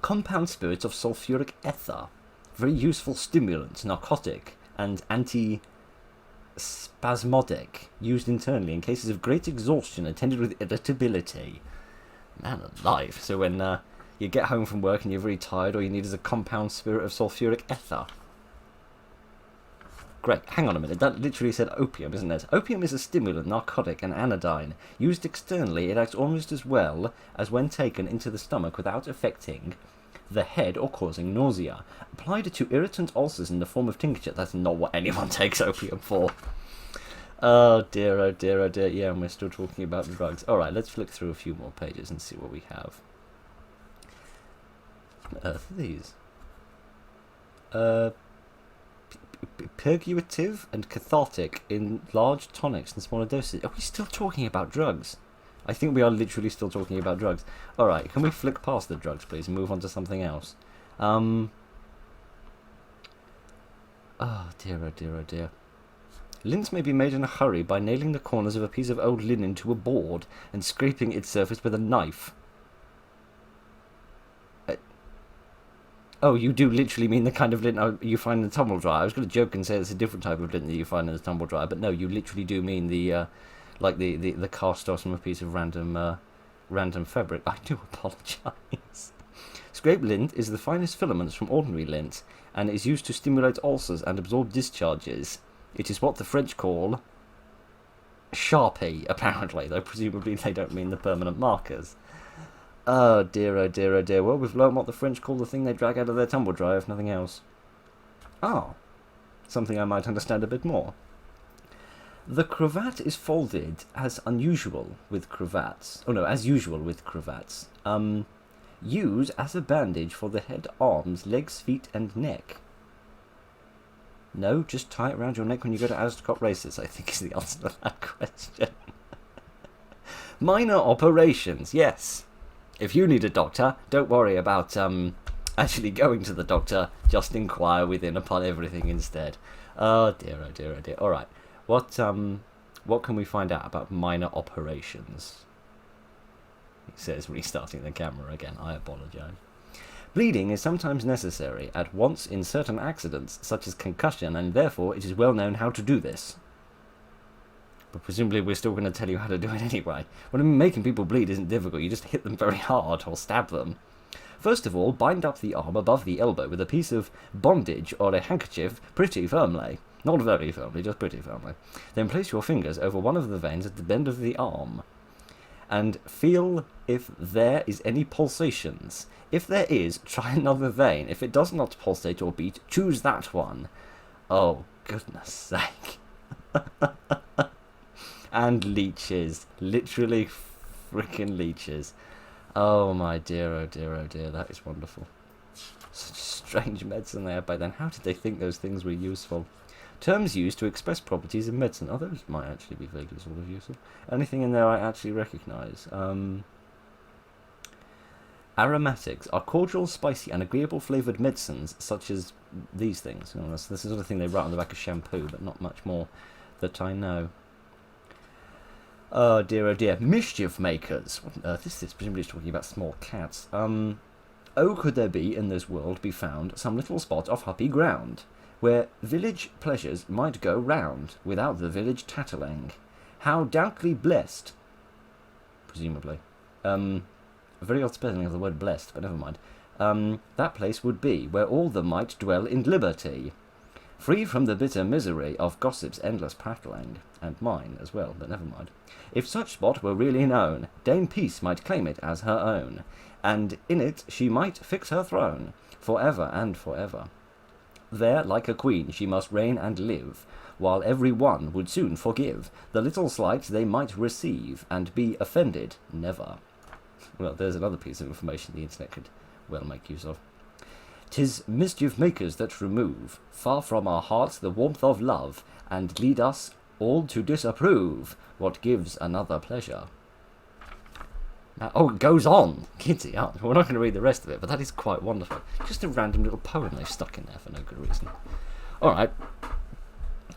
Compound spirits of sulfuric ether. Very useful stimulant, narcotic, and anti-spasmodic. Used internally in cases of great exhaustion attended with irritability. Man alive. So when you get home from work and you're very tired, all you need is a compound spirit of sulfuric ether. Great, hang on a minute, that literally said opium, isn't it? Opium is a stimulant, narcotic, and anodyne. Used externally, it acts almost as well as when taken into the stomach without affecting the head or causing nausea. Applied to irritant ulcers in the form of tincture. That's not what anyone takes opium for. Oh dear, oh dear, oh dear. Yeah, and we're still talking about drugs. Alright, let's flick through a few more pages and see what we have. What on earth are these? Purgative and cathartic in large tonics and smaller doses. Are we still talking about drugs? I think we are literally still talking about drugs. Alright, can we flick past the drugs, please, and move on to something else? Oh dear, oh dear, oh dear. Lints may be made in a hurry by nailing the corners of a piece of old linen to a board and scraping its surface with a knife. Oh, you do literally mean the kind of lint you find in the tumble dryer. I was going to joke and say it's a different type of lint that you find in the tumble dryer, but no, you literally do mean the cast off from a piece of random fabric. I do apologise. Scrape lint is the finest filaments from ordinary lint, and is used to stimulate ulcers and absorb discharges. It is what the French call Sharpie, apparently, though presumably they don't mean the permanent markers. Oh dear, oh dear, oh dear. Well, we've learned what the French call the thing they drag out of their tumble dryer, if nothing else. Ah, something I might understand a bit more. The cravat is folded as unusual with cravats. Oh no, as usual with cravats. Use as a bandage for the head, arms, legs, feet, and neck. No, just tie it around your neck when you go to Aristocrat races, I think is the answer to that question. Minor operations, yes. If you need a doctor, don't worry about actually going to the doctor. Just inquire within upon everything instead. Oh dear, oh dear, oh dear. All right, what can we find out about minor operations? He says, restarting the camera again. I apologise. Bleeding is sometimes necessary at once in certain accidents, such as concussion, and therefore it is well known how to do this. But presumably we're still going to tell you how to do it anyway. Well, I mean, making people bleed isn't difficult. You just hit them very hard or stab them. First of all, bind up the arm above the elbow with a piece of bondage or a handkerchief pretty firmly. Not very firmly, just pretty firmly. Then place your fingers over one of the veins at the bend of the arm and feel if there is any pulsations. If there is, try another vein. If it does not pulsate or beat, choose that one. Oh, goodness sake. And leeches. Literally freaking leeches. Oh my dear, oh dear, oh dear. That is wonderful. Such strange medicine they had by then. How did they think those things were useful? Terms used to express properties in medicine. Oh, those might actually be vaguely sort of useful. Anything in there I actually recognise? Aromatics are cordial, spicy, and agreeable flavoured medicines, such as these things. Oh, that's the sort of thing they write on the back of shampoo, but not much more that I know. Oh dear, oh dear. Mischief makers. What on earth is this? Presumably it's talking about small cats. Oh, could there be in this world be found some little spot of happy ground, where village pleasures might go round, without the village tattling. How doubtly blessed, presumably. A very odd spelling of the word blessed, but never mind. That place would be, where all them might dwell in liberty, free from the bitter misery of gossip's endless prattling, and mine as well, but never mind. If such spot were really known, Dame Peace might claim it as her own, and in it she might fix her throne, for ever and for ever. There, like a queen, she must reign and live, while every one would soon forgive the little slight they might receive, and be offended never. Well, there's another piece of information the internet could well make use of. 'Tis mischief makers that remove, far from our hearts, the warmth of love, and lead us all to disapprove what gives another pleasure. Now, oh, it goes on! Giddy up. We're not going to read the rest of it, but that is quite wonderful. Just a random little poem they've stuck in there for no good reason. Alright.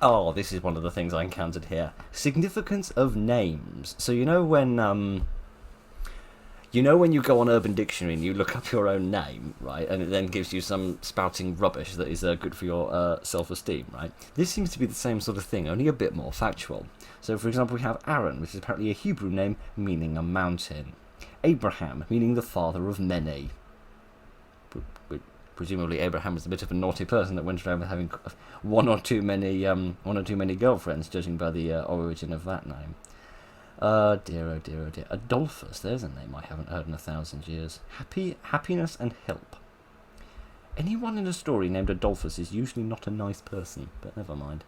Oh, this is one of the things I encountered here. Significance of names. So you know when you go on Urban Dictionary and you look up your own name, right, and it then gives you some spouting rubbish that is good for your self-esteem, right? This seems to be the same sort of thing, only a bit more factual. So, for example, we have Aaron, which is apparently a Hebrew name meaning a mountain. Abraham, meaning the father of many. Presumably Abraham was a bit of a naughty person that went around with having one or too many girlfriends, judging by the origin of that name. Oh dear, oh dear, oh dear. Adolphus, there's a name I haven't heard in 1,000 years. Happiness and help. Anyone in a story named Adolphus is usually not a nice person, but never mind.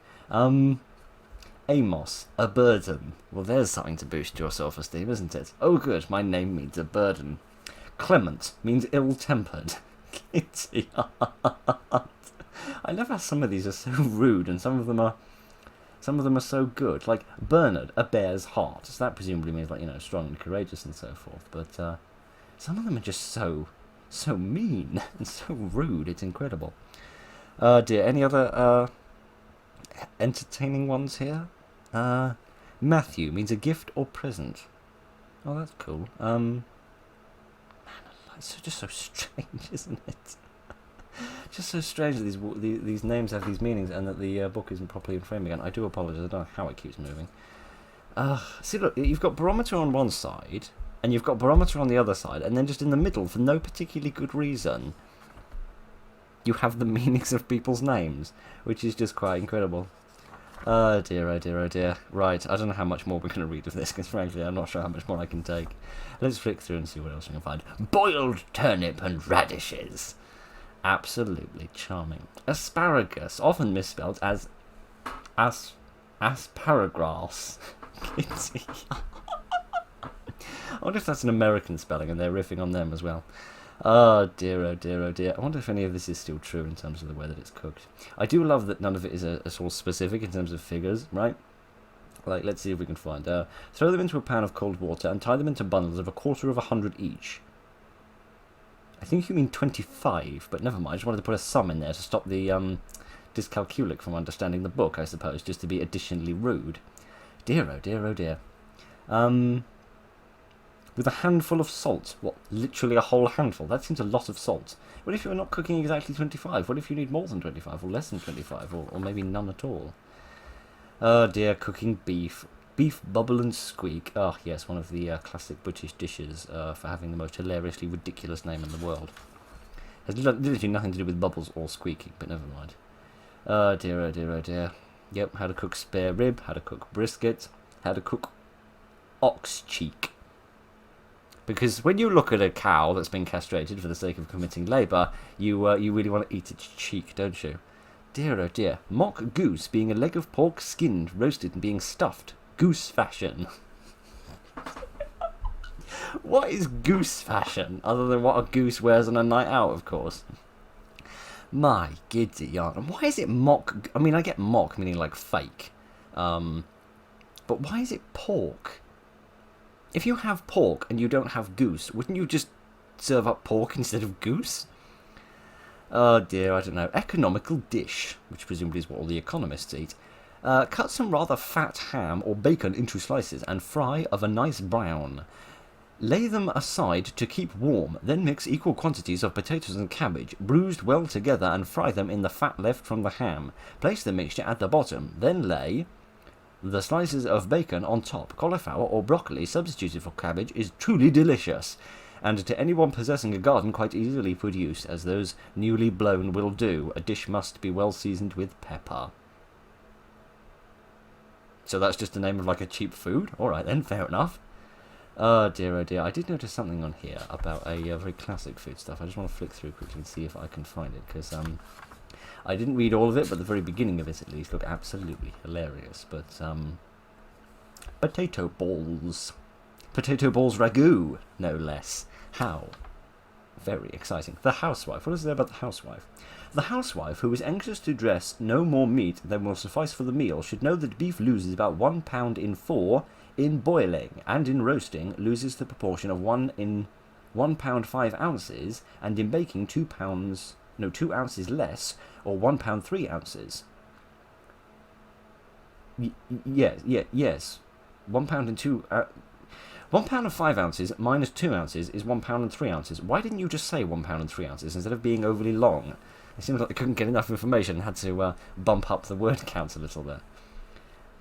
Amos, a burden. Well, there's something to boost your self-esteem, isn't it? Oh good, my name means a burden. Clement means ill-tempered. Kitty. I love how some of these are so rude and some of them are so good. Like Bernard, a bear's heart. So that presumably means, like, strong and courageous and so forth. But some of them are just so mean and so rude. It's incredible. Dear, any other entertaining ones here? Matthew means a gift or present. Oh, that's cool. Man, it's just so strange, isn't it? Just so strange that these names have these meanings and that the book isn't properly in frame again. I do apologise, I don't know how it keeps moving. See, look, you've got barometer on one side, and you've got barometer on the other side, and then just in the middle, for no particularly good reason, you have the meanings of people's names, which is just quite incredible. Oh dear, oh dear, oh dear. Right, I don't know how much more we're going to read of this, because frankly I'm not sure how much more I can take. Let's flick through and see what else we can find. Boiled turnip and radishes. Absolutely charming. Asparagus, often misspelled as asparagus. I wonder if that's an American spelling and they're riffing on them as well. Oh dear, oh dear, oh dear. I wonder if any of this is still true in terms of the way that it's cooked. I do love that none of it is a sort of specific in terms of figures, right? Like, let's see if we can find. Throw them into a pan of cold water and tie them into bundles of 100 each. I think you mean 25, but never mind. I just wanted to put a sum in there to stop the dyscalculic from understanding the book, I suppose, just to be additionally rude. Dear, oh dear, oh dear. With a handful of salt. What, literally a whole handful? That seems a lot of salt. What if you're not cooking exactly 25? What if you need more than 25, or less than 25, or maybe none at all? Oh dear, cooking beef. Beef bubble and squeak. Oh yes, one of the classic British dishes for having the most hilariously ridiculous name in the world. Has literally nothing to do with bubbles or squeaking, but never mind. Oh dear, oh dear, oh dear. Yep, how to cook spare rib, how to cook brisket, how to cook ox cheek. Because when you look at a cow that's been castrated for the sake of committing labour, you really want to eat its cheek, don't you? Dear, oh dear. Mock goose being a leg of pork skinned, roasted and being stuffed. Goose fashion. What is goose fashion? Other than what a goose wears on a night out, of course. My giddy yarn. Why is it mock? I mean, I get mock, meaning like fake. But why is it pork? If you have pork and you don't have goose, wouldn't you just serve up pork instead of goose? Oh dear, I don't know. Economical dish, which presumably is what all the economists eat. Cut some rather fat ham or bacon into slices and fry of a nice brown. Lay them aside to keep warm, then mix equal quantities of potatoes and cabbage, bruised well together, and fry them in the fat left from the ham. Place the mixture at the bottom, then lay the slices of bacon on top. Cauliflower or broccoli substituted for cabbage is truly delicious, and to anyone possessing a garden quite easily produced, as those newly blown will do. A dish must be well seasoned with pepper. So that's just the name of like a cheap food? Alright then, fair enough. Oh dear, oh dear. I did notice something on here about a very classic food stuff. I just want to flick through quickly and see if I can find it, because I didn't read all of it, but the very beginning of it at least looked absolutely hilarious. But potato balls. Potato balls ragout, no less. How? Very exciting. The housewife. What is there about the housewife? The housewife, who is anxious to dress no more meat than will suffice for the meal, should know that beef loses about 1 pound in 4 in boiling, and in roasting loses the proportion of 1 pound 5 ounces, and in baking 2 ounces less, or 1 pound 3 ounces. Yes. 1 pound and 2... 1 pound and 5 ounces minus 2 ounces is 1 pound and 3 ounces. Why didn't you just say 1 pound and 3 ounces instead of being overly long? It seems like they couldn't get enough information and had to bump up the word count a little there.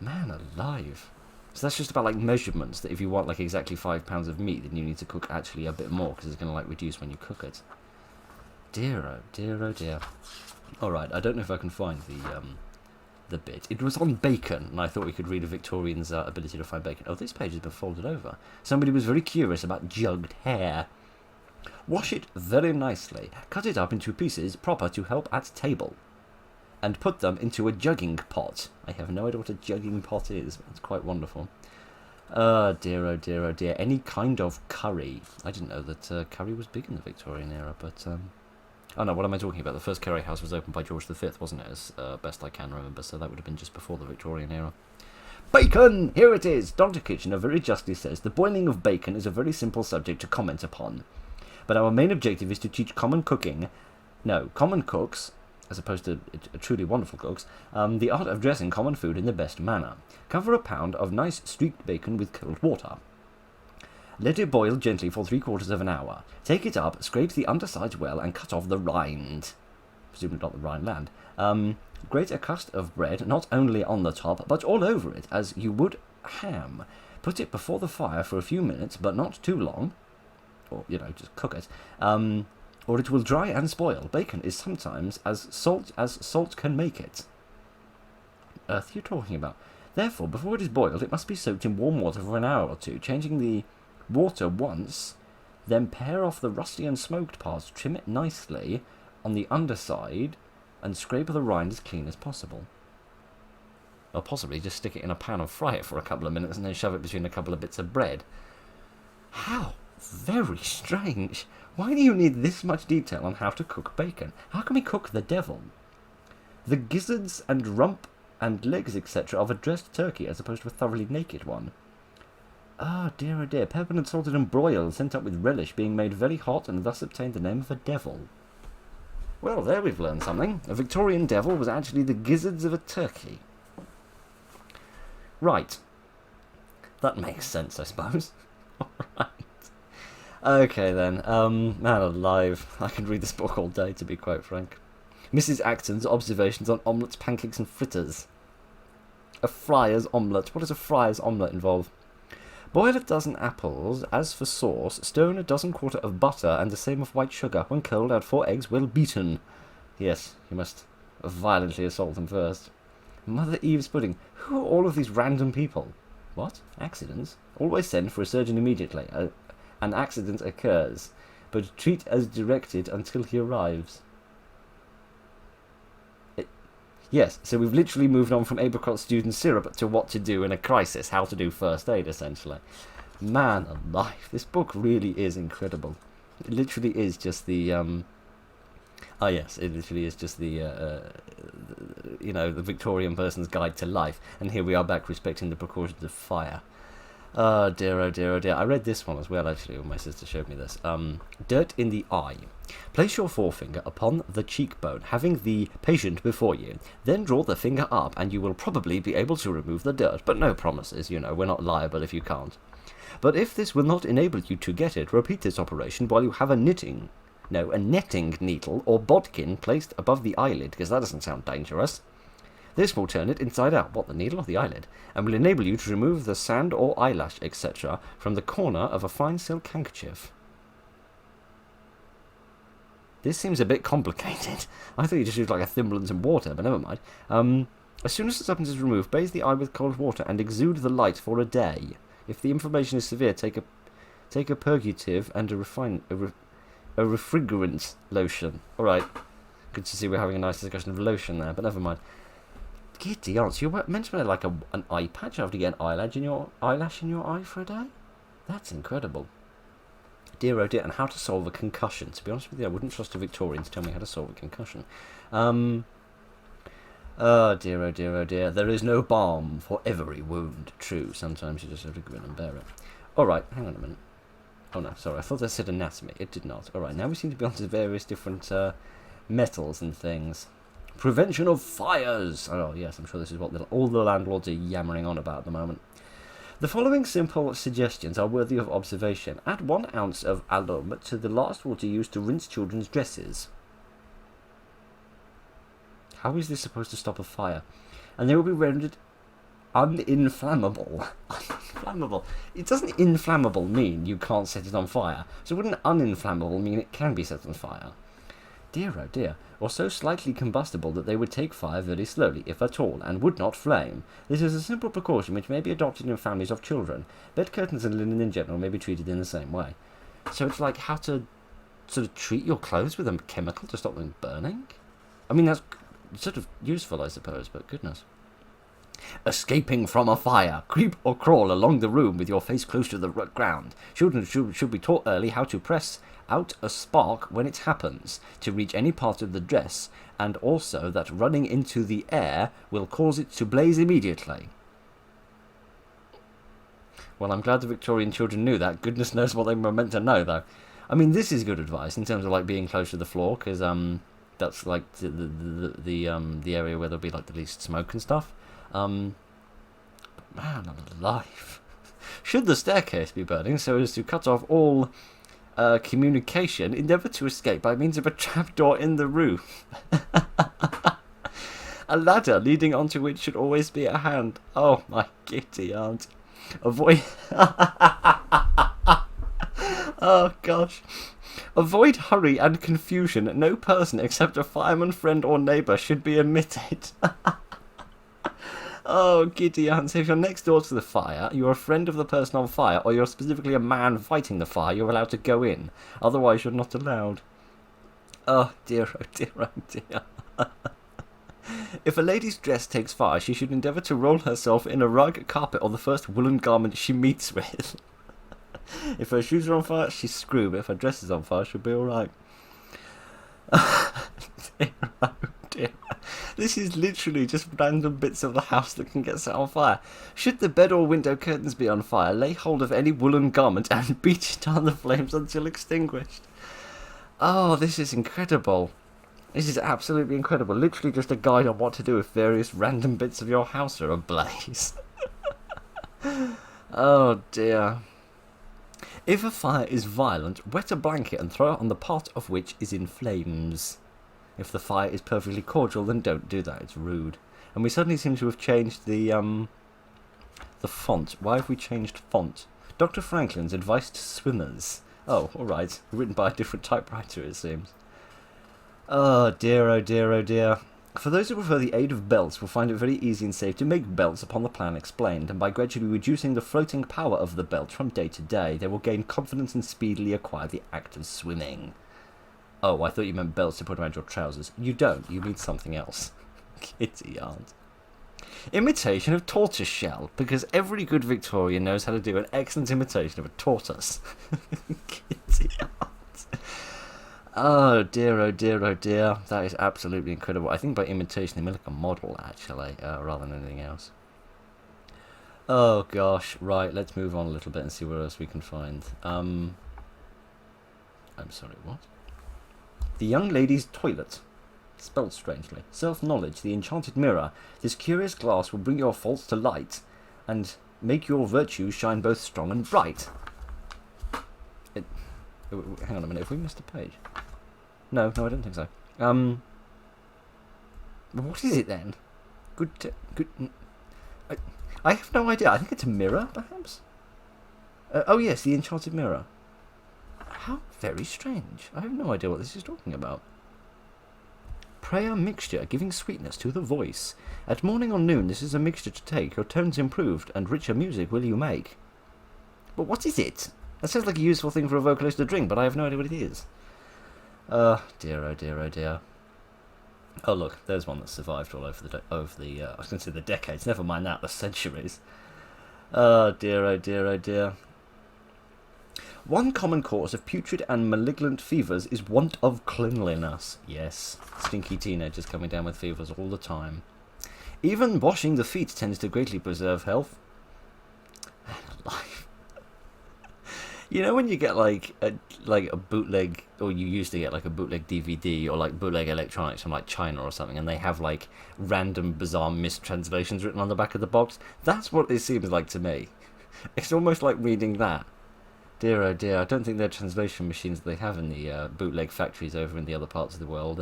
Man alive. So that's just about like measurements, that if you want like exactly 5 pounds of meat, then you need to cook actually a bit more, because it's going to like reduce when you cook it. Dear, oh dear, oh dear. Alright, I don't know if I can find the bit. It was on bacon, and I thought we could read a Victorian's ability to find bacon. Oh, this page has been folded over. Somebody was very curious about jugged hare. Wash it very nicely. Cut it up into pieces proper to help at table. And put them into a jugging pot. I have no idea what a jugging pot is, but it's quite wonderful. Oh dear, oh dear, oh dear. Any kind of curry. I didn't know that curry was big in the Victorian era, but... Oh no, what am I talking about? The first curry house was opened by George V, wasn't it, as best I can remember, so that would have been just before the Victorian era. Bacon! Here it is! Dr. Kitchener very justly says, the boiling of bacon is a very simple subject to comment upon. But our main objective is to teach common cooks, as opposed to truly wonderful cooks, the art of dressing common food in the best manner. Cover a pound of nice streaked bacon with cold water. Let it boil gently for 3/4 of an hour. Take it up, scrape the undersides well, and cut off the rind. Presumably not the Rhineland. Grate a crust of bread, not only on the top, but all over it, as you would ham. Put it before the fire for a few minutes, but not too long. Or, just cook it. Or it will dry and spoil. Bacon is sometimes as salt can make it. Earth you're talking about. Therefore, before it is boiled, it must be soaked in warm water for an hour or two, changing the water once, then pare off the rusty and smoked parts, trim it nicely, on the underside and scrape the rind as clean as possible. Or possibly just stick it in a pan and fry it for a couple of minutes and then shove it between a couple of bits of bread. How very strange. Why do you need this much detail on how to cook bacon? How can we cook the devil? The gizzards and rump and legs, etc. of a dressed turkey as opposed to a thoroughly naked one. Ah, dear, oh dear. Peppered and salted and broiled, sent up with relish, being made very hot and thus obtained the name of a devil. Well, there we've learned something. A Victorian devil was actually the gizzards of a turkey. Right. That makes sense, I suppose. Alright. Okay then, man alive. I could read this book all day, to be quite frank. Mrs. Acton's observations on omelettes, pancakes and fritters. A friar's omelette. What does a friar's omelette involve? Boil a dozen apples. As for sauce, stir in a dozen quarter of butter and the same of white sugar. When cold, add 4 eggs well beaten. Yes, you must violently assault them first. Mother Eve's pudding. Who are all of these random people? What? Accidents? Always send for a surgeon immediately. An accident occurs, but treat as directed until he arrives. Yes, so we've literally moved on from apricot student syrup to what to do in a crisis, how to do first aid, essentially. Man alive, this book really is incredible. It literally is just the, oh yes, it literally is just the, you know, the Victorian person's guide to life. And here we are back respecting the precautions of fire. Oh dear, oh dear, oh dear. I read this one as well, actually, when my sister showed me this. Dirt in the eye. Place your forefinger upon the cheekbone, having the patient before you. Then draw the finger up, and you will probably be able to remove the dirt. But no promises, you know, we're not liable if you can't. But if this will not enable you to get it, repeat this operation while you have a netting needle or bodkin placed above the eyelid, because that doesn't sound dangerous. This will turn it inside out, what, the needle or the eyelid, and will enable you to remove the sand or eyelash, etc., from the corner of a fine silk handkerchief. This seems a bit complicated. I thought you just used like a thimble and some water, but never mind. As soon as the substance is removed, bathe the eye with cold water and exude the light for a day. If the inflammation is severe, take a purgative and a refrigerant lotion. Alright. Good to see we're having a nice discussion of lotion there, but never mind. Giddy aunts, you're meant to wear like an eye patch after you get an eyelash in your eye for a day? That's incredible. Dear oh dear, and how to solve a concussion. To be honest with you, I wouldn't trust a Victorian to tell me how to solve a concussion. Oh dear, oh dear, oh dear. There is no balm for every wound. True, sometimes you just have to grin and bear it. Alright, hang on a minute. Oh no, sorry, I thought that said anatomy. It did not. Alright, now we seem to be on to various different metals and things. Prevention of fires! Oh yes, I'm sure this is what all the landlords are yammering on about at the moment. The following simple suggestions are worthy of observation. Add 1 ounce of alum to the last water used to rinse children's dresses. How is this supposed to stop a fire? And they will be rendered uninflammable. Uninflammable. It doesn't inflammable mean you can't set it on fire. So wouldn't uninflammable mean it can be set on fire? Dear oh dear. Or so slightly combustible that they would take fire very slowly, if at all, and would not flame. This is a simple precaution which may be adopted in families of children. Bed curtains and linen in general may be treated in the same way. So it's like how to sort of treat your clothes with a chemical to stop them burning? I mean, that's sort of useful, I suppose, but goodness. Escaping from a fire. Creep or crawl along the room with your face close to the ground. Children should be taught early how to press out a spark when it happens to reach any part of the dress, and also that running into the air will cause it to blaze immediately. Well, I'm glad the Victorian children knew that. Goodness knows what they were meant to know, though. I mean, this is good advice in terms of like being close to the floor, because that's like the area where there'll be like the least smoke and stuff. Man alive. Should the staircase be burning so as to cut off all communication, endeavour to escape by means of a trapdoor in the roof. A ladder leading onto which should always be at hand. Oh my giddy aunt. Avoid... Oh gosh. Avoid hurry and confusion. No person except a fireman, friend or neighbour should be admitted. Oh, giddy aunt, so if you're next door to the fire, you're a friend of the person on fire, or you're specifically a man fighting the fire, you're allowed to go in. Otherwise, you're not allowed. Oh dear, oh dear, oh dear. If a lady's dress takes fire, she should endeavour to roll herself in a rug, carpet, or the first woolen garment she meets with. If her shoes are on fire, she's screwed, but if her dress is on fire, she'll be alright. Dear, oh dear. This is literally just random bits of the house that can get set on fire. Should the bed or window curtains be on fire, lay hold of any woolen garment and beat it on the flames until extinguished. Oh, this is incredible. This is absolutely incredible. Literally just a guide on what to do if various random bits of your house are ablaze. Oh dear. If a fire is violent, wet a blanket and throw it on the pot of which is in flames. If the fire is perfectly cordial, then don't do that. It's rude. And we suddenly seem to have changed the font. Why have we changed font? Dr. Franklin's advice to swimmers. Oh, alright. Written by a different typewriter, it seems. Oh dear, oh dear, oh dear. For those who prefer the aid of belts will find it very easy and safe to make belts upon the plan explained, and by gradually reducing the floating power of the belt from day to day, they will gain confidence and speedily acquire the act of swimming. Oh, I thought you meant belts to put around your trousers. You don't, you mean something else. Kitty aunt. Imitation of tortoise shell, because every good Victorian knows how to do an excellent imitation of a tortoise. Kitty aunt. Oh dear, oh dear, oh dear. That is absolutely incredible. I think by imitation they mean like a model, actually, rather than anything else. Oh gosh, right, let's move on a little bit and see what else we can find. I'm sorry, what? The young lady's toilet. Spelled strangely. Self-knowledge, the enchanted mirror. This curious glass will bring your faults to light and make your virtues shine both strong and bright. Hang on a minute, have we missed a page? No, I don't think so. What is it then? I have no idea. I think it's a mirror, perhaps? Oh yes, the enchanted mirror. How very strange. I have no idea what this is talking about. Prayer mixture, giving sweetness to the voice. At morning or noon, this is a mixture to take. Your tones improved, and richer music will you make. But what is it? That sounds like a useful thing for a vocalist to drink, but I have no idea what it is. Dear, oh dear, oh dear. Oh look, there's one that survived all over the I was going to say the decades, never mind that, the centuries. Oh dear, oh dear, oh dear. One common cause of putrid and malignant fevers is want of cleanliness. Yes, stinky teenagers coming down with fevers all the time. Even washing the feet tends to greatly preserve health. Life. You know when you get like a bootleg, or you used to get like a bootleg DVD or like bootleg electronics from like China or something, and they have like random bizarre mistranslations written on the back of the box? That's what it seems like to me. It's almost like reading that. Dear oh dear, I don't think their translation machines they have in the bootleg factories over in the other parts of the world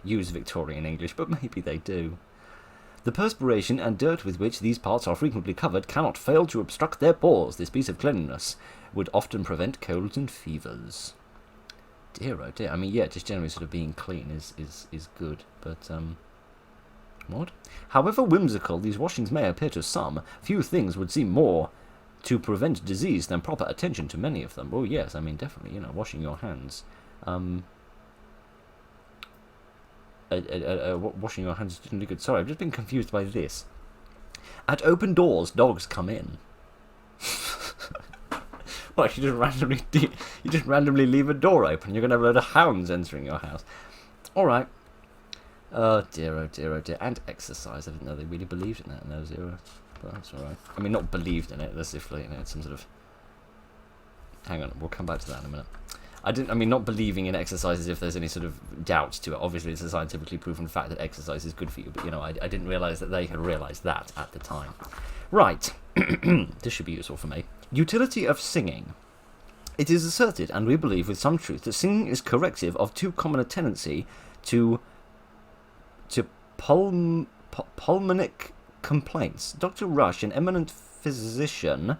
use Victorian English, but maybe they do. The perspiration and dirt with which these parts are frequently covered cannot fail to obstruct their pores. This piece of cleanliness would often prevent colds and fevers. Dear oh dear. I mean, yeah, just generally sort of being clean is good, but what? However whimsical these washings may appear to some, few things would seem more to prevent disease than proper attention to many of them. Oh yes, I mean definitely, you know, washing your hands. Washing your hands is generally good. Sorry, I've just been confused by this. At open doors, dogs come in. Well, you just randomly leave a door open. You're gonna have a load of hounds entering your house. All right. Oh dear, oh dear, oh dear. And exercise. I didn't know they really believed in that in those eras. But that's all right. I mean, not believed in it. As if like, you know, it's some sort of. Hang on, we'll come back to that in a minute. I mean, not believing in exercise as if there's any sort of doubt to it. Obviously, it's a scientifically proven fact that exercise is good for you. But, you know, I didn't realise that they had realised that at the time. Right. This should be useful for me. Utility of singing. It is asserted, and we believe with some truth, that singing is corrective of too common a tendency to pulmonic complaints. Dr. Rush, an eminent physician,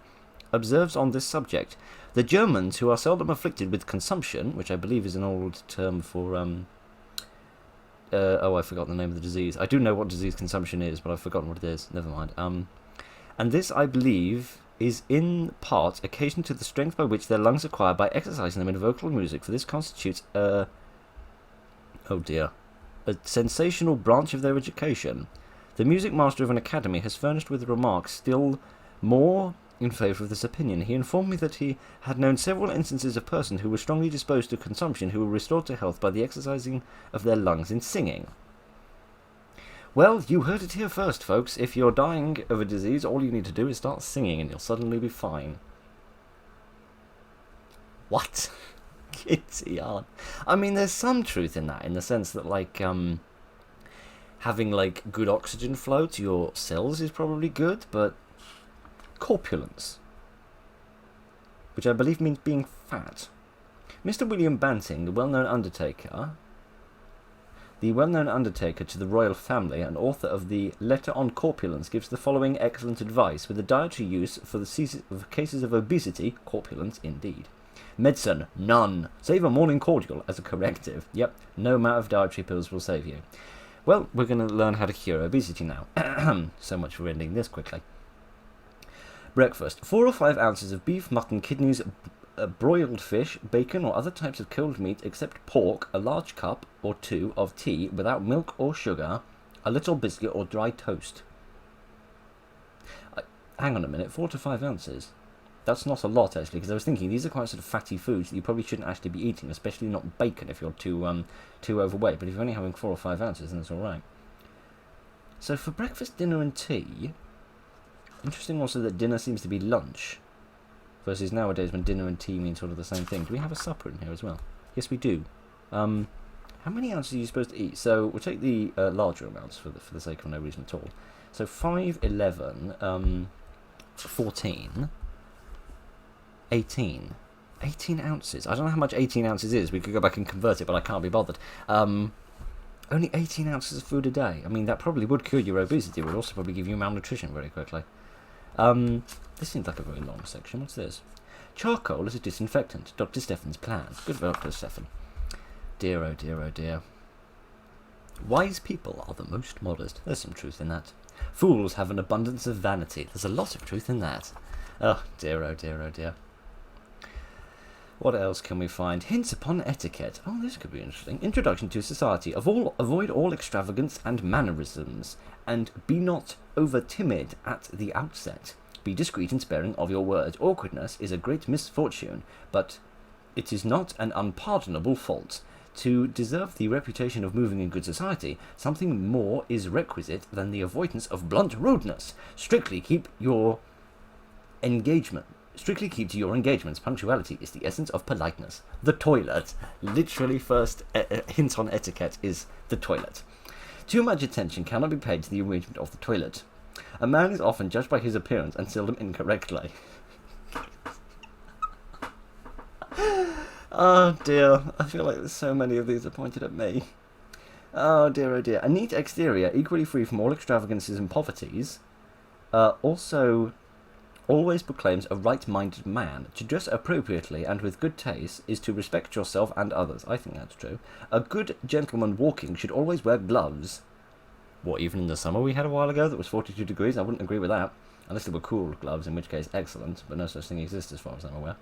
observes on this subject. The Germans, who are seldom afflicted with consumption, which I believe is an old term for, I forgot the name of the disease. I do know what disease consumption is, but I've forgotten what it is. Never mind. And this, I believe, is in part occasioned to the strength by which their lungs acquire by exercising them in vocal music, for this constitutes a Oh dear. A sensational branch of their education. The music master of an academy has furnished with remarks still more in favour of this opinion. He informed me that he had known several instances of persons who were strongly disposed to consumption who were restored to health by the exercising of their lungs in singing. Well, you heard it here first, folks. If you're dying of a disease, all you need to do is start singing and you'll suddenly be fine. What? Kitty on. I mean, there's some truth in that, in the sense that, like, having, like, good oxygen flow to your cells is probably good, but corpulence, which I believe means being fat. Mr. William Banting, the well-known undertaker to the royal family and author of the Letter on Corpulence, gives the following excellent advice with the dietary use for the cases of obesity, corpulence indeed. Medicine, none. Save a morning cordial as a corrective. Yep, no amount of dietary pills will save you. Well, we're going to learn how to cure obesity now. So much for ending this quickly. Breakfast. 4 or 5 ounces of beef, mutton, kidneys, broiled fish, bacon or other types of cold meat except pork, a large cup or 2 of tea without milk or sugar, a little biscuit or dry toast. Hang on a minute, 4 to 5 ounces? That's not a lot, actually, because I was thinking these are quite sort of fatty foods that you probably shouldn't actually be eating, especially not bacon if you're too overweight. But if you're only having 4 or 5 ounces, then it's all right. So for breakfast, dinner and tea, interesting also that dinner seems to be lunch, versus nowadays when dinner and tea mean sort of the same thing. Do we have a supper in here as well? Yes, we do. How many ounces are you supposed to eat? So we'll take the larger amounts for the sake of no reason at all. So 5, 11, 14... 18 ounces. I don't know how much 18 ounces is. We could go back and convert it, but I can't be bothered. Only 18 ounces of food a day. I mean, that probably would cure your obesity. It would also probably give you malnutrition very quickly. This seems like a very long section. What's this? Charcoal is a disinfectant. Dr. Stephen's plan. Good work, Dr. Stephen. Dear, oh dear, oh dear. Wise people are the most modest. There's some truth in that. Fools have an abundance of vanity. There's a lot of truth in that. Oh dear, oh dear, oh dear. What else can we find? Hints upon etiquette. Oh, this could be interesting. Introduction to society. Avoid all extravagance and mannerisms, and be not over timid at the outset. Be discreet and sparing of your words. Awkwardness is a great misfortune, but it is not an unpardonable fault. To deserve the reputation of moving in good society, something more is requisite than the avoidance of blunt rudeness. Strictly keep to your engagements. Punctuality is the essence of politeness. The toilet. Literally first hint on etiquette is the toilet. Too much attention cannot be paid to the arrangement of the toilet. A man is often judged by his appearance and seldom incorrectly. Oh dear, I feel like there's so many of these are pointed at me. Oh dear, oh dear. A neat exterior, equally free from all extravagances and poverties, also always proclaims a right-minded man. To dress appropriately and with good taste is to respect yourself and others. I think that's true. A good gentleman walking should always wear gloves. What, even in the summer we had a while ago that was 42 degrees? I wouldn't agree with that. Unless they were cool gloves, in which case excellent, but no such thing exists as far as I'm aware.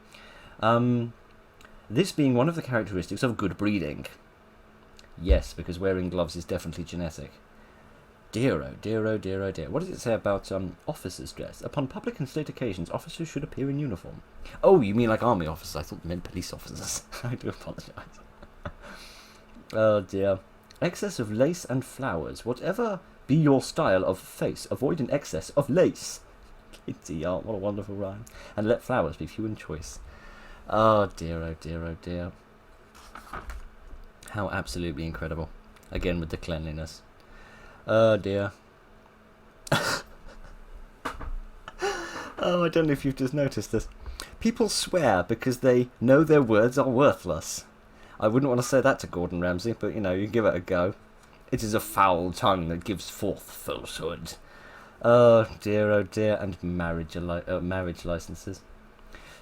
This being one of the characteristics of good breeding. Yes, because wearing gloves is definitely genetic. Dear, oh dear, oh dear, oh dear. What does it say about officers' dress? Upon public and state occasions, officers should appear in uniform. Oh, you mean like army officers? I thought you meant police officers. I do apologise. Oh dear. Excess of lace and flowers. Whatever be your style of face, avoid an excess of lace. Kitty art, what a wonderful rhyme. And let flowers be few in choice. Oh dear, oh dear, oh dear. How absolutely incredible. Again with the cleanliness. Oh dear. Oh, I don't know if you've just noticed this. People swear because they know their words are worthless. I wouldn't want to say that to Gordon Ramsay, but you know, you give it a go. It is a foul tongue that gives forth falsehood. Oh dear, and marriage licenses.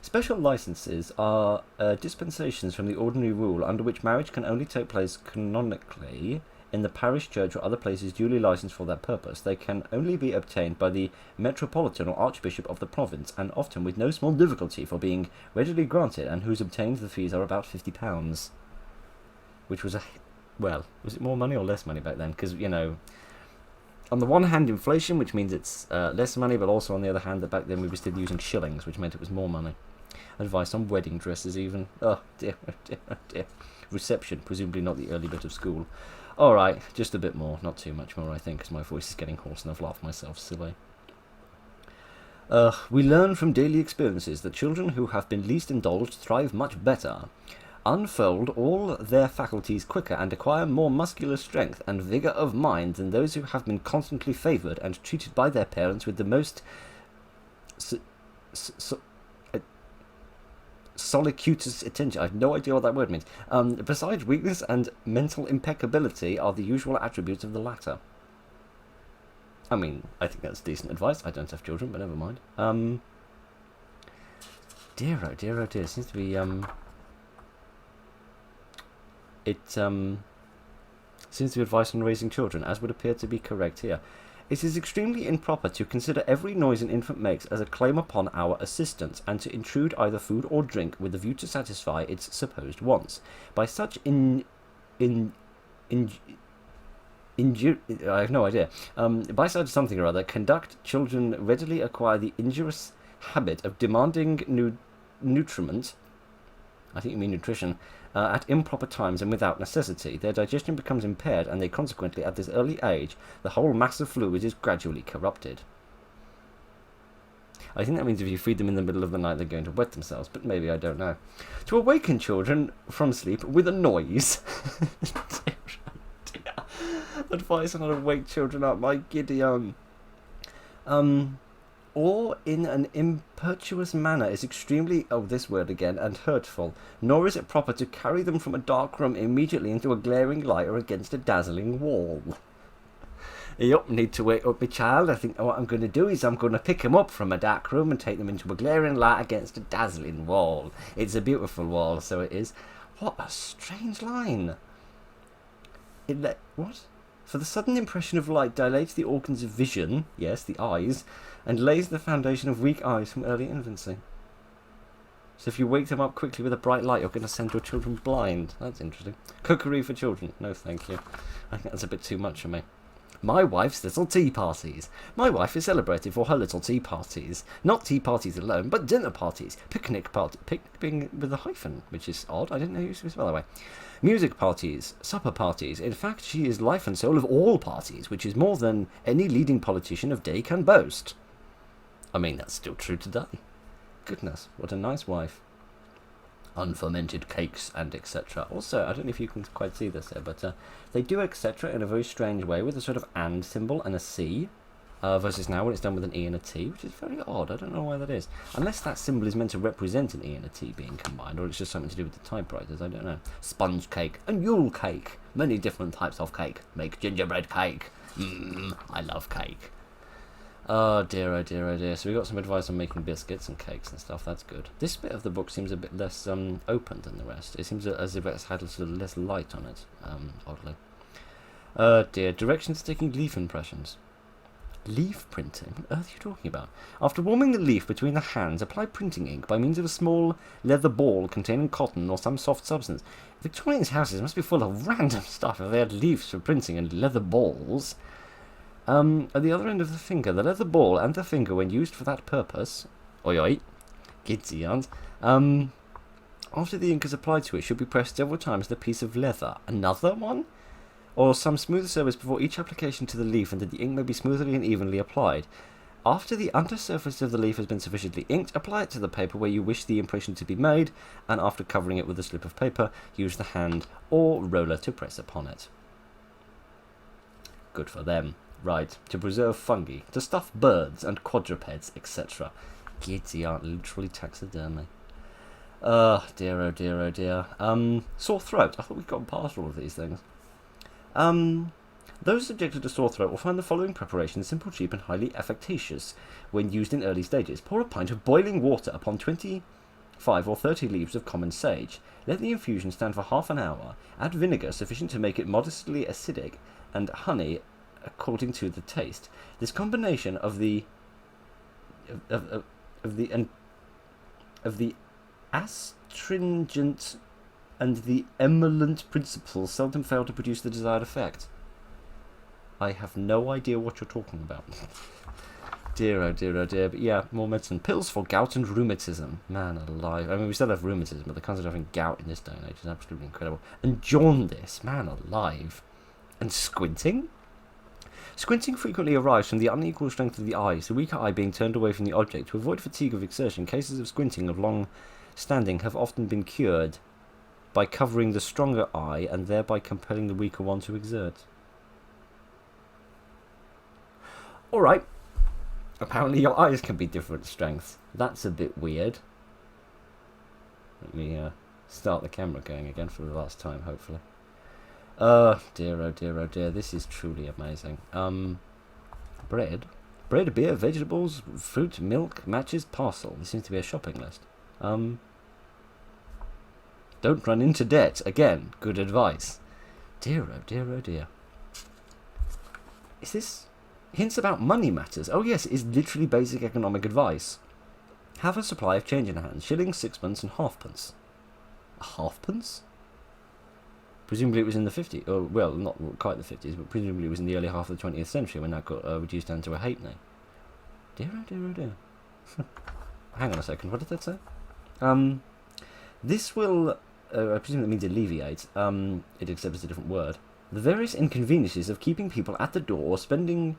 Special licenses are dispensations from the ordinary rule under which marriage can only take place canonically in the parish church or other places duly licensed for that purpose. They can only be obtained by the metropolitan or archbishop of the province, and often with no small difficulty for being readily granted, and whose obtained the fees are about £50, which was well, was it more money or less money back then? Because, you know, on the one hand, inflation, which means it's less money, but also on the other hand, that back then we were still using shillings, which meant it was more money. Advice on wedding dresses, even. Oh, dear, oh, dear, oh, dear. Reception, presumably not the early bit of school. Alright, just a bit more, not too much more, I think, because my voice is getting hoarse and I've laughed myself silly. We learn from daily experiences that children who have been least indulged thrive much better, unfold all their faculties quicker, and acquire more muscular strength and vigour of mind than those who have been constantly favoured and treated by their parents with the most solicitous attention. I have no idea what that word means. Besides weakness and mental impeccability are the usual attributes of the latter. I mean, I think that's decent advice. I don't have children, but never mind. Dear oh dear oh dear. It seems to be seems to be advice on raising children, as would appear to be correct here. It is extremely improper to consider every noise an infant makes as a claim upon our assistance, and to intrude either food or drink with the view to satisfy its supposed wants. By such I have no idea. By such something or other, conduct children readily acquire the injurious habit of demanding nutriment. I think you mean nutrition. At improper times and without necessity. Their digestion becomes impaired, and they consequently, at this early age, the whole mass of fluid is gradually corrupted. I think that means if you feed them in the middle of the night, they're going to wet themselves, but maybe, I don't know. To awaken children from sleep with a noise. Advice on how to wake children up, my Gideon. Or in an impetuous manner is extremely, oh, this word again, and hurtful, nor is it proper to carry them from a dark room immediately into a glaring light or against a dazzling wall. Yup, need to wake up my child. I think what I'm going to do is I'm going to pick him up from a dark room and take them into a glaring light against a dazzling wall. It's a beautiful wall, so it is. What a strange line. What? For the sudden impression of light dilates the organs of vision, yes, the eyes, and lays the foundation of weak eyes from early infancy. So if you wake them up quickly with a bright light, you're going to send your children blind. That's interesting. Cookery for children. No, thank you. I think that's a bit too much for me. My wife's little tea parties. My wife is celebrated for her little tea parties. Not tea parties alone, but dinner parties. Picnic party. Picnic with a hyphen, which is odd. I didn't know you used to spell that way. Music parties, supper parties. In fact, she is life and soul of all parties, which is more than any leading politician of day can boast. I mean, that's still true today. Goodness, what a nice wife. Unfermented cakes and etc. Also, I don't know if you can quite see this here, but they do etc. in a very strange way with a sort of and symbol and a C, versus now when it's done with an E and a T, which is very odd. I don't know why that is. Unless that symbol is meant to represent an E and a T being combined, or it's just something to do with the typewriters, I don't know. Sponge cake and Yule cake. Many different types of cake. Make gingerbread cake. I love cake. Oh dear, oh dear, oh dear. So we got some advice on making biscuits and cakes and stuff. That's good. This bit of the book seems a bit less open than the rest. It seems as if it's had a sort of less light on it, oddly. Oh dear. Directions to taking leaf impressions. Leaf printing? What on earth are you talking about? After warming the leaf between the hands, apply printing ink by means of a small leather ball containing cotton or some soft substance. Victorians' houses must be full of random stuff if they had leaves for printing and leather balls. At the other end of the finger, the leather ball and the finger, when used for that purpose, kidsy yarns, after the ink is applied to it, should be pressed several times the piece of leather. Another one? Or some smooth surface before each application to the leaf, and that the ink may be smoothly and evenly applied. After the undersurface of the leaf has been sufficiently inked, apply it to the paper where you wish the impression to be made, and after covering it with a slip of paper, use the hand or roller to press upon it. Good for them. Right, to preserve fungi, to stuff birds and quadrupeds, etc. Kids aren't literally taxidermy. Dear, oh dear, oh dear. Sore throat. I thought we'd gotten past all of these things. Those subjected to sore throat will find the following preparation simple, cheap, and highly efficacious when used in early stages. Pour a pint of boiling water upon 25 or 30 leaves of common sage. Let the infusion stand for half an hour. Add vinegar sufficient to make it modestly acidic, and honey according to the taste. This combination of the astringent and the eminent principles seldom fail to produce the desired effect. I have no idea what you're talking about. Dear, oh dear, oh dear. But yeah, more medicine. Pills for gout and rheumatism. Man alive. I mean, we still have rheumatism, but the concept of having gout in this day and age is absolutely incredible. And jaundice. Man alive. And squinting? Squinting frequently arises from the unequal strength of the eyes, the weaker eye being turned away from the object. To avoid fatigue of exertion, cases of squinting of long standing have often been cured by covering the stronger eye and thereby compelling the weaker one to exert. Alright. Apparently your eyes can be different strengths. That's a bit weird. Let me start the camera going again for the last time, hopefully. Oh dear, oh dear, oh dear. This is truly amazing. Bread, beer, vegetables, fruit, milk, matches, parcel. This seems to be a shopping list. Don't run into debt. Again, good advice. Dear, oh dear, oh dear. Is this hints about money matters? Oh yes, it is literally basic economic advice. Have a supply of change in hand. Shillings, sixpence, and halfpence. A halfpence? Presumably it was in the 50s. Oh, well, not quite the 50s, but presumably it was in the early half of the 20th century when that got reduced down to a halfpenny. Dear, oh dear, oh dear. Hang on a second, what did that say? This will, I presume that means alleviate, it accepts a different word, the various inconveniences of keeping people at the door, sending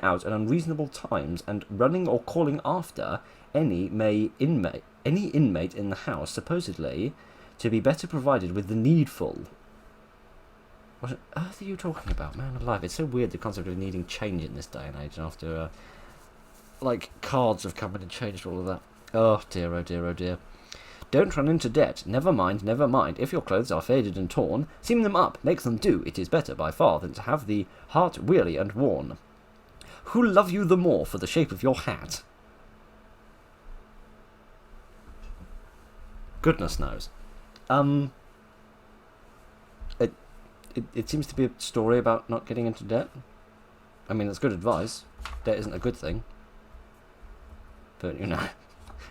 out at unreasonable times, and running or calling after any inmate in the house, supposedly to be better provided with the needful. What on earth are you talking about, man alive? It's so weird, the concept of needing change in this day and age, after, like, cards have come in and changed all of that. Oh dear, oh dear, oh dear. Don't run into debt. Never mind, never mind. If your clothes are faded and torn, seam them up, make them do. It is better by far than to have the heart weary and worn. Who'll love you the more for the shape of your hat? Goodness knows. It seems to be a story about not getting into debt. I mean, that's good advice. Debt isn't a good thing. But, you know.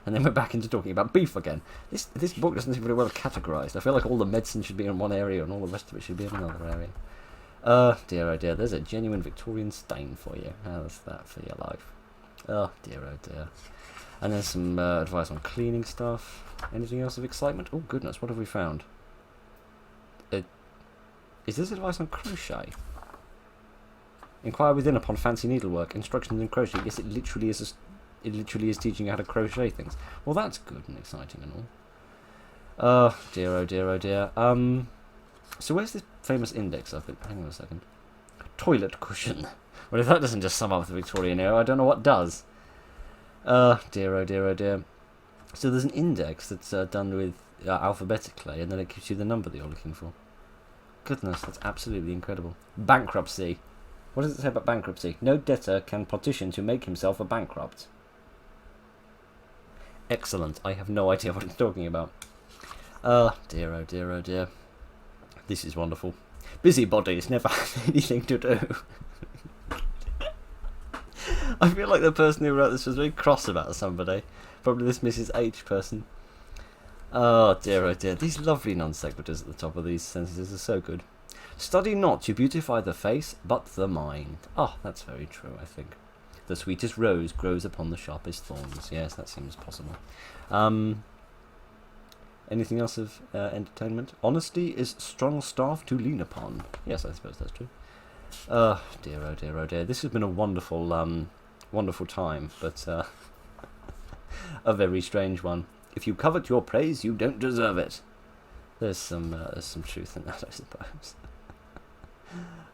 And then we're back into talking about beef again. This book doesn't seem very well categorised. I feel like all the medicine should be in one area and all the rest of it should be in another area. Oh dear, there's a genuine Victorian stain for you. How's that for your life? Oh dear, oh dear. And then some advice on cleaning stuff. Anything else of excitement? Oh goodness, what have we found? Is this advice on crochet? Inquire within upon fancy needlework. Instructions in crochet. Yes, it literally is. It literally is teaching you how to crochet things. Well, that's good and exciting and all. Oh dear, oh dear, oh dear. So where's this famous index of it? Hang on a second. Toilet cushion. Well, if that doesn't just sum up the Victorian era, I don't know what does. Dear, oh dear, oh dear. So there's an index that's done with alphabetically, and then it gives you the number that you're looking for. Goodness, that's absolutely incredible. Bankruptcy. What does it say about bankruptcy? No debtor can petition to make himself a bankrupt. Excellent. I have no idea what it's talking about. Dear, oh dear, oh dear. This is wonderful. Busybodies never have anything to do. I feel like the person who wrote this was very cross about somebody. Probably this Mrs. H person. Oh dear, oh dear. These lovely non-sequiturs at the top of these sentences are so good. Study not to beautify the face, but the mind. Oh, that's very true, I think. The sweetest rose grows upon the sharpest thorns. Yes, that seems possible. Anything else of entertainment? Honesty is strong staff to lean upon. Yes, I suppose that's true. Oh dear, oh dear, oh dear. This has been a wonderful, wonderful time, but a very strange one. If you covet your praise, you don't deserve it. There's some truth in that, I suppose.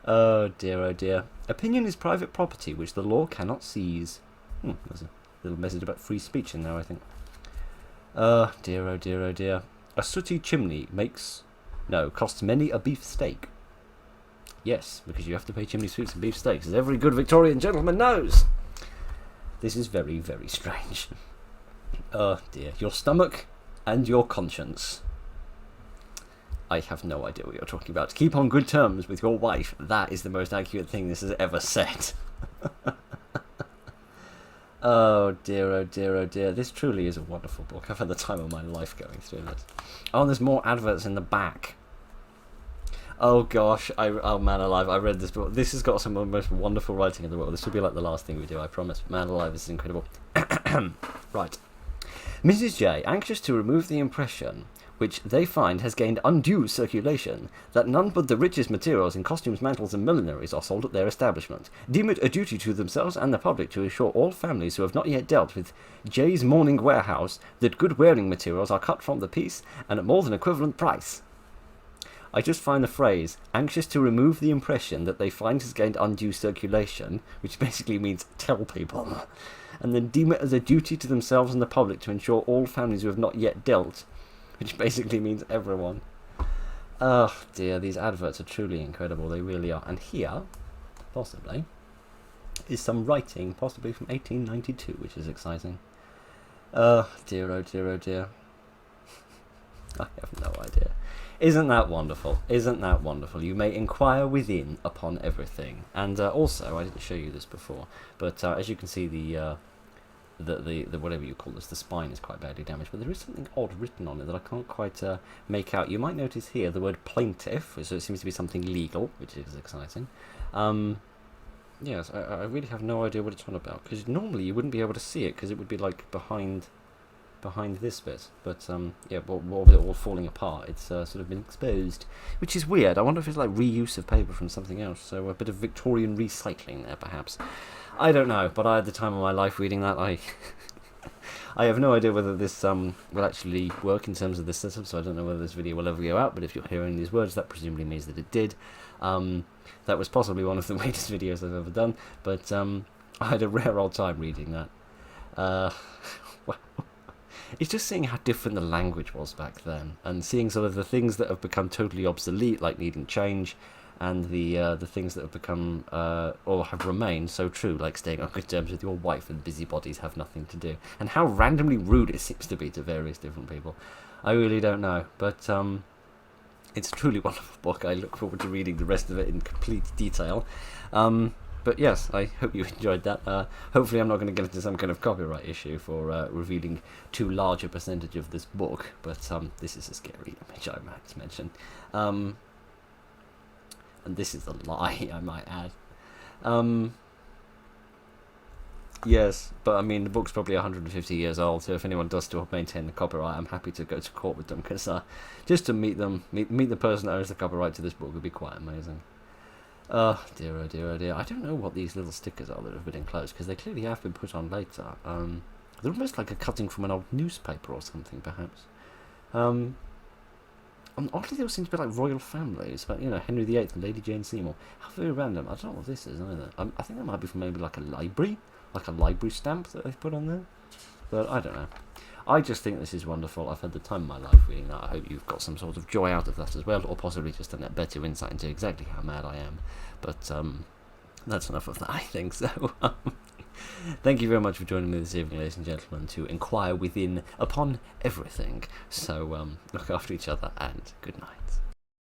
Oh dear, oh dear. Opinion is private property which the law cannot seize. There's a little message about free speech in there, I think. Oh dear, oh dear, oh dear. A sooty chimney costs many a beef steak. Yes, because you have to pay chimney sweeps and beef steaks, as every good Victorian gentleman knows. This is very, very strange. Oh dear. Your stomach and your conscience. I have no idea what you're talking about. Keep on good terms with your wife. That is the most accurate thing this has ever said. Oh dear, oh dear, oh dear. This truly is a wonderful book. I've had the time of my life going through this. Oh, and there's more adverts in the back. Oh gosh, oh man alive, I read this book. This has got some of the most wonderful writing in the world. This will be like the last thing we do, I promise. Man alive, this is incredible. Right. Mrs. J, anxious to remove the impression, which they find has gained undue circulation, that none but the richest materials in costumes, mantles, and millineries are sold at their establishment, deem it a duty to themselves and the public to assure all families who have not yet dealt with J's Mourning Warehouse that good wearing materials are cut from the piece and at more than equivalent price. I just find the phrase, anxious to remove the impression that they find has gained undue circulation, which basically means tell people, and then deem it as a duty to themselves and the public to ensure all families who have not yet dealt, which basically means everyone. Oh dear, these adverts are truly incredible, they really are. And here, possibly, is some writing, possibly from 1892, which is exciting. Oh dear, oh dear, oh dear. I have no idea. Isn't that wonderful? Isn't that wonderful? You may inquire within upon everything. And also, I didn't show you this before, but as you can see, the whatever you call this, the spine is quite badly damaged, but there is something odd written on it that I can't quite make out. You might notice here the word plaintiff, so it seems to be something legal, which is exciting. Yes, I really have no idea what it's on about, because normally you wouldn't be able to see it, because it would be like behind this bit, but yeah, with it all falling apart, it's sort of been exposed, which is weird. I wonder if it's like reuse of paper from something else, so a bit of Victorian recycling there perhaps. I don't know, but I had the time of my life reading that. I have no idea whether this will actually work in terms of the setup, so I don't know whether this video will ever go out, but if you're hearing these words, that presumably means that it did. That was possibly one of the weirdest videos I've ever done, but I had a rare old time reading that. Well, it's just seeing how different the language was back then, and seeing sort of the things that have become totally obsolete, like needing change, and the things that have become or have remained so true, like staying on good terms with your wife and busybodies have nothing to do, and how randomly rude it seems to be to various different people. I really don't know, but it's a truly wonderful book. I look forward to reading the rest of it in complete detail. But yes, I hope you enjoyed that. Hopefully I'm not going to get into some kind of copyright issue for revealing too large a percentage of this book, but this is a scary image, I might mention. And this is a lie, I might add. Yes, but I mean, the book's probably 150 years old, so if anyone does still maintain the copyright, I'm happy to go to court with them, because just to meet the person that owns the copyright to this book would be quite amazing. Oh dear, oh dear, oh dear. I don't know what these little stickers are that have been enclosed, because they clearly have been put on later. They're almost like a cutting from an old newspaper or something, perhaps. And oddly, they all seem to be like royal families, but, you know, Henry VIII and Lady Jane Seymour. How very random. I don't know what this is either. I think that might be from maybe like a library stamp that they've put on there. But I don't know. I just think this is wonderful. I've had the time of my life reading that. I hope you've got some sort of joy out of that as well, or possibly just a better insight into exactly how mad I am. But that's enough of that, I think. So thank you very much for joining me this evening, ladies and gentlemen, to inquire within upon everything. So look after each other, and good night.